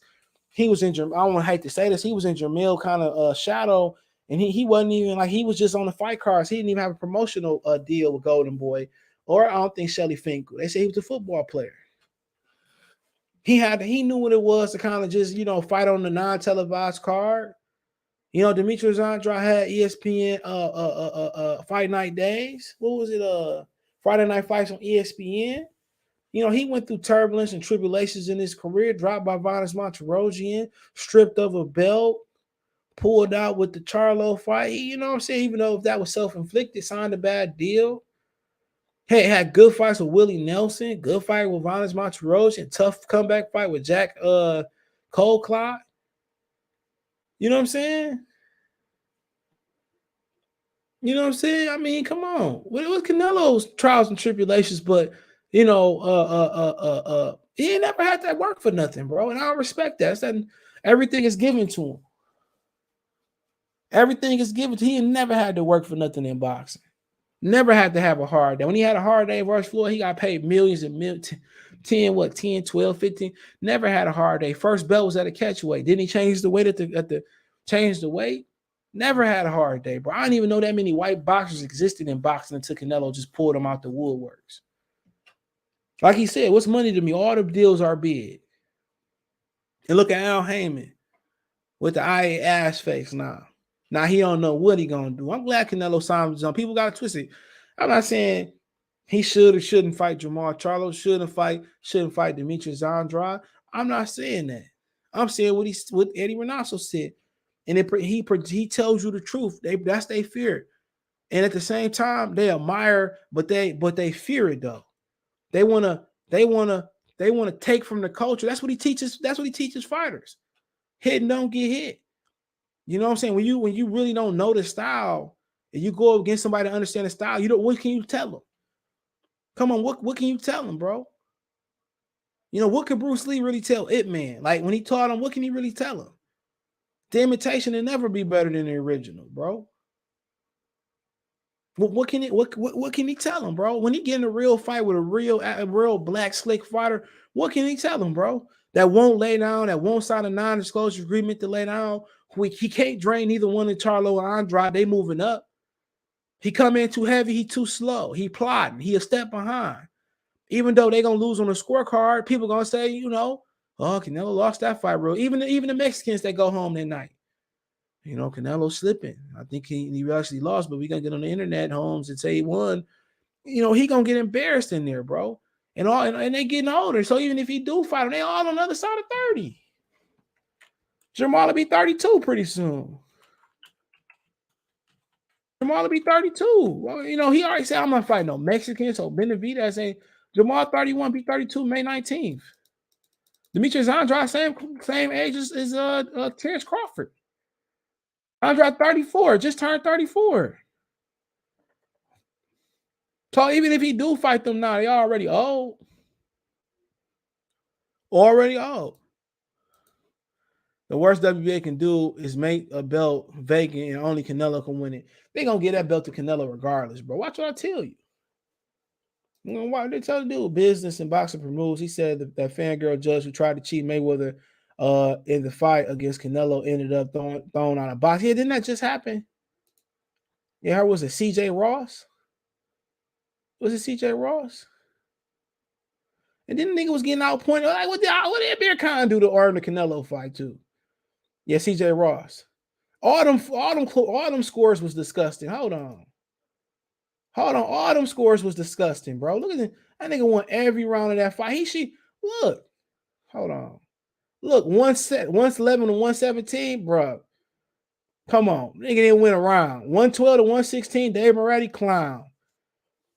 F: he was in. I don't hate to say this, he was in Jamil kind of shadow. And he wasn't even he was just on the fight cards. He didn't even have a promotional deal with Golden Boy, or I don't think Shelly Finkel. They say he was a football player. He knew what it was to kind of just fight on the non-televised card. Demetrius Andrade had ESPN Fight Night Days. What was it? Friday Night Fights on ESPN. He went through turbulence and tribulations in his career. Dropped by Vanes Monterosian, stripped of a belt. Pulled out with the Charlo fight. Even though if that was self-inflicted, signed a bad deal. Hey, had good fights with Willie Nelson, good fight with Vanes Monterosian, tough comeback fight with Jack Colclot. You know what I'm saying? I mean, come on. What was Canelo's trials and tribulations? But he ain't never had that work for nothing, bro. And I respect that. Everything is given to him. Everything is given to him. He never had to work for nothing in boxing. Never had to have a hard day. When he had a hard day versus Floyd, he got paid millions and millions, 10, 12, 15. Never had a hard day. First belt was at a catchweight. Didn't he change the weight change the weight? Never had a hard day, bro. I didn't even know that many white boxers existed in boxing until Canelo just pulled them out the woodworks. Like he said, what's money to me? All the deals are big. And look at Al Heyman with the IA ass face now. Now he don't know what he gonna do. I'm glad Canelo signed on. People got to twist it. I'm not saying he should or shouldn't fight Jamal Charlo, shouldn't fight Demetrius Andrade. I'm not saying that. I'm saying what Eddy Reynoso said, and he tells you the truth. That's their fear, and at the same time they admire, but they fear it though. They wanna take from the culture. That's what he teaches. That's what he teaches fighters. Hit and don't get hit. You know what I'm saying? When you really don't know the style and you go against somebody to understand the style, what can you tell them? Come on, what can you tell them, bro? What can Bruce Lee really tell Ip Man? Like when he taught him, what can he really tell him? The imitation will never be better than the original, bro. What can he tell him, bro? When he get in a real fight with a real black slick fighter, what can he tell him, bro? That won't lay down, that won't sign a non-disclosure agreement to lay down. He can't drain either one of Charlo or Andrade. They moving up. He come in too heavy. He too slow. He plotting. He a step behind. Even though they gonna lose on the scorecard, people gonna say, oh, Canelo lost that fight, bro. Even the Mexicans that go home that night. Canelo slipping. I think he actually lost, but we gonna get on the internet, Holmes, and say he won. He gonna get embarrassed in there, bro. And they getting older. So even if he do fight them, they all on the other side of 30. Jamal will be 32 pretty soon. Jamal will be 32. Well, he already said I'm not fighting no Mexican. So Benavidez ain't Jamal 31, be 32 May 19th. Demetrius Andrade, same age as Terrence Crawford. Andrade 34, just turned 34. So even if he do fight them now, they already old. Already old. The worst WBA can do is make a belt vacant and only Canelo can win it. They gonna get that belt to Canelo regardless, bro. Watch what I tell you. You know why they tell the dude business and boxing promotes. He said that fangirl judge who tried to cheat Mayweather in the fight against Canelo ended up thrown out of box. Yeah, didn't that just happen? Yeah, was it CJ Ross? Was it CJ Ross? And then the nigga was getting outpointed. Like, what did Amir Khan do to earn the Canelo fight too? Yeah, CJ Ross. All them scores was disgusting. Hold on. All them scores was disgusting, bro. Look at that. That nigga won every round of that fight. Look. Hold on. Look, 111 to 117, bro. Come on. Nigga didn't win a round. 112 to 116, Dave Moretti, clown.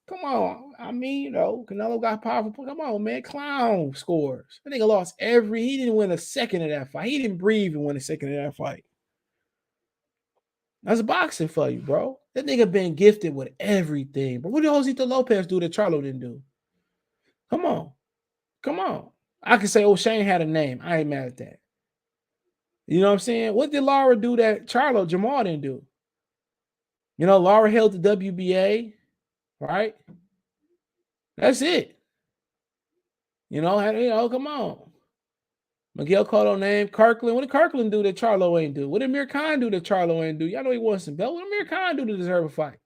F: Come on. I mean, you know, Canelo got powerful. Come on, man. Clown scores. That nigga lost he didn't win a second of that fight. He didn't breathe and win a second of that fight. That's boxing for you, bro. That nigga been gifted with everything. But what did Josito Lopez do that Charlo didn't do? Come on. I can say, oh, Shane had a name. I ain't mad at that. You know what I'm saying? What did Lara do that Jamal didn't do? You know, Lara held the WBA, right? That's it. You know, come on. Miguel Cotto name, Kirkland. What did Kirkland do that Charlo ain't do? What did Amir Khan do that Charlo ain't do? Y'all know he won some belt. What did Amir Khan do to deserve a fight?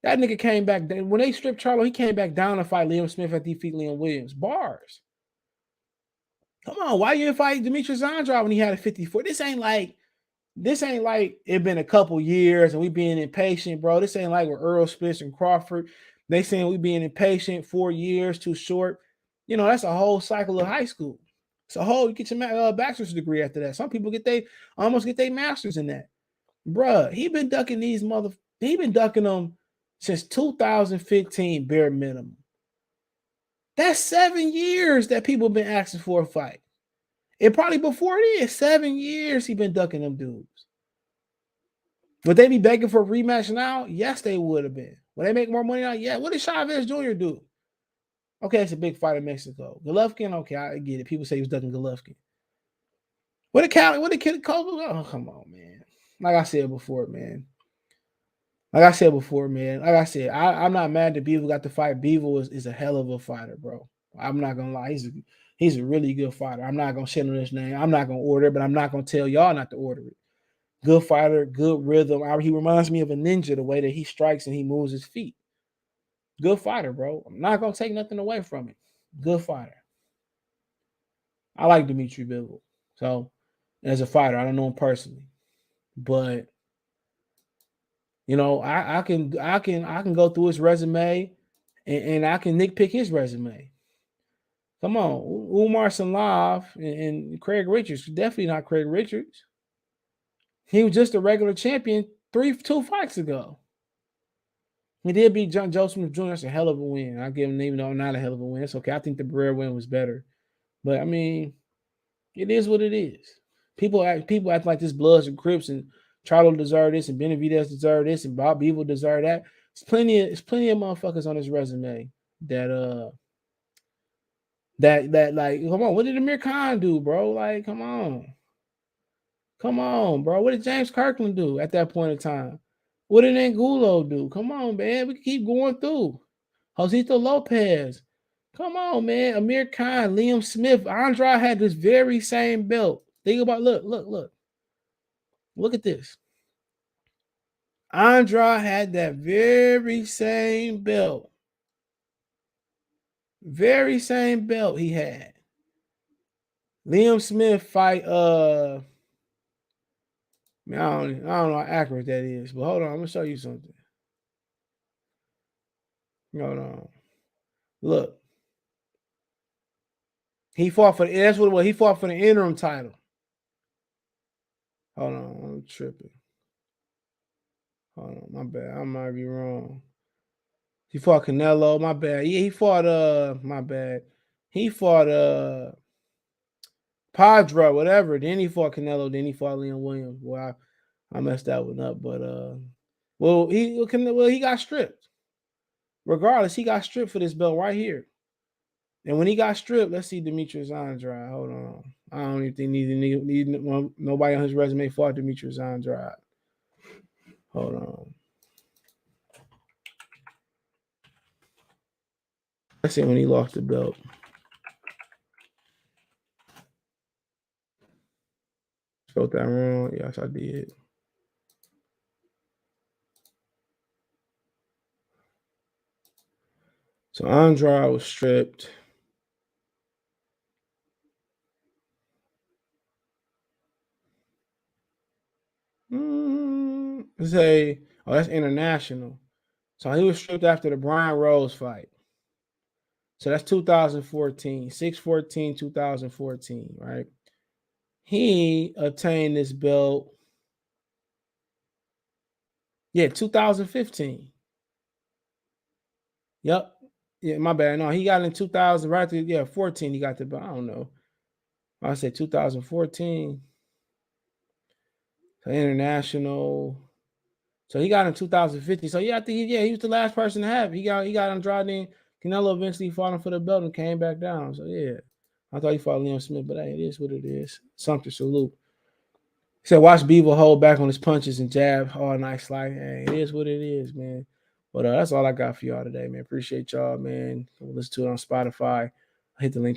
F: That nigga came back. When they stripped Charlo, he came back down to fight Liam Smith at defeat Liam Williams. Bars. Come on, why you didn't fight Demetrius Andrade when he had a 54? This ain't like it been a couple years and we being impatient, bro. This ain't like with Earl Spence and Crawford. They saying we being impatient, 4 years too short. You know, that's a whole cycle of high school. It's a whole, you get your bachelor's degree after that. Some people almost get their master's in that. Bruh, he been ducking them since 2015, bare minimum. That's 7 years that people been asking for a fight. And probably before it is 7 years he been ducking them dudes. Would they be begging for a rematch now? Yes, they would have been. Would they make more money now? Yeah. What did Chavez Jr. do? Okay, it's a big fight in Mexico. Golovkin, okay, I get it. People say he was ducking Golovkin. What did Kobe? Oh, come on, man. Like I said before, man. Like I said, I'm not mad that Beaver got the fight. Beaver is a hell of a fighter, bro. I'm not gonna lie. He's a really good fighter. I'm not gonna shit on his name. I'm not gonna order it, but I'm not gonna tell y'all not to order it. Good fighter, good rhythm. He reminds me of a ninja, the way that he strikes and he moves his feet. Good fighter, bro. I'm not gonna take nothing away from it. Good fighter. I like Dimitri Bivol. So, as a fighter, I don't know him personally, but you know, I can go through his resume and I can nitpick his resume. Come on, Umar Salav and Craig Richards. Definitely not Craig Richards. He was just a regular champion 2 fights ago. He did beat Joe Smith Jr. That's a hell of a win. I give him, even though not a hell of a win. It's okay. I think the Barrera win was better. But I mean, it is what it is. People act like this Bloods and Crips and Charlo deserve this and Benavidez deserve this and Bob Beaver deserve that. It's plenty of motherfuckers on his resume that like, come on, what did Amir Khan do, bro? Like, come on, bro. What did James Kirkland do at that point in time? What did Angulo do? Come on, man. We can keep going through. Josito Lopez. Come on, man. Amir Khan, Liam Smith, Andrade had this very same belt. Think about, look. Look at this. Andrade had that very same belt. Very same belt he had. Liam Smith fight, man, I don't know how accurate that is, but hold on, I'm gonna show you something. Hold on. Look. He fought for that's what it was. He fought for the interim title. Hold on, I'm tripping. Hold on, my bad. I might be wrong. He fought Canelo, my bad. Yeah, he fought my bad. He fought Padra, whatever. Then he fought Canelo. Then he fought Leon Williams. Well, I messed that one up, but he got stripped. Regardless, he got stripped for this belt right here. And when he got stripped, let's see Demetrius Andrade. Hold on. I don't even think nobody on his resume fought Demetrius Andrade. Hold on. Let's see when he lost the belt. Spelled that wrong. Yes, I did. So Andrade was stripped. That's international. So he was stripped after the Brian Rose fight. So that's 2014, 6/14/2014, right? He obtained this belt. Yeah, 2015. Yep. Yeah, my bad. No, he got in 2000, right? 14. He got the belt. I don't know. I said 2014. So international. So he got in 2015. So yeah, I think he was the last person to have. He got Andrade. And Canelo eventually fought him for the belt and came back down. So yeah, I thought he fought Liam Smith, but hey, it is what it is. Something salute. He said, watch Beaver hold back on his punches and jab all night. Like, hey, it is what it is, man. But that's all I got for y'all today, man. Appreciate y'all, man. Listen to it on Spotify. Hit the link.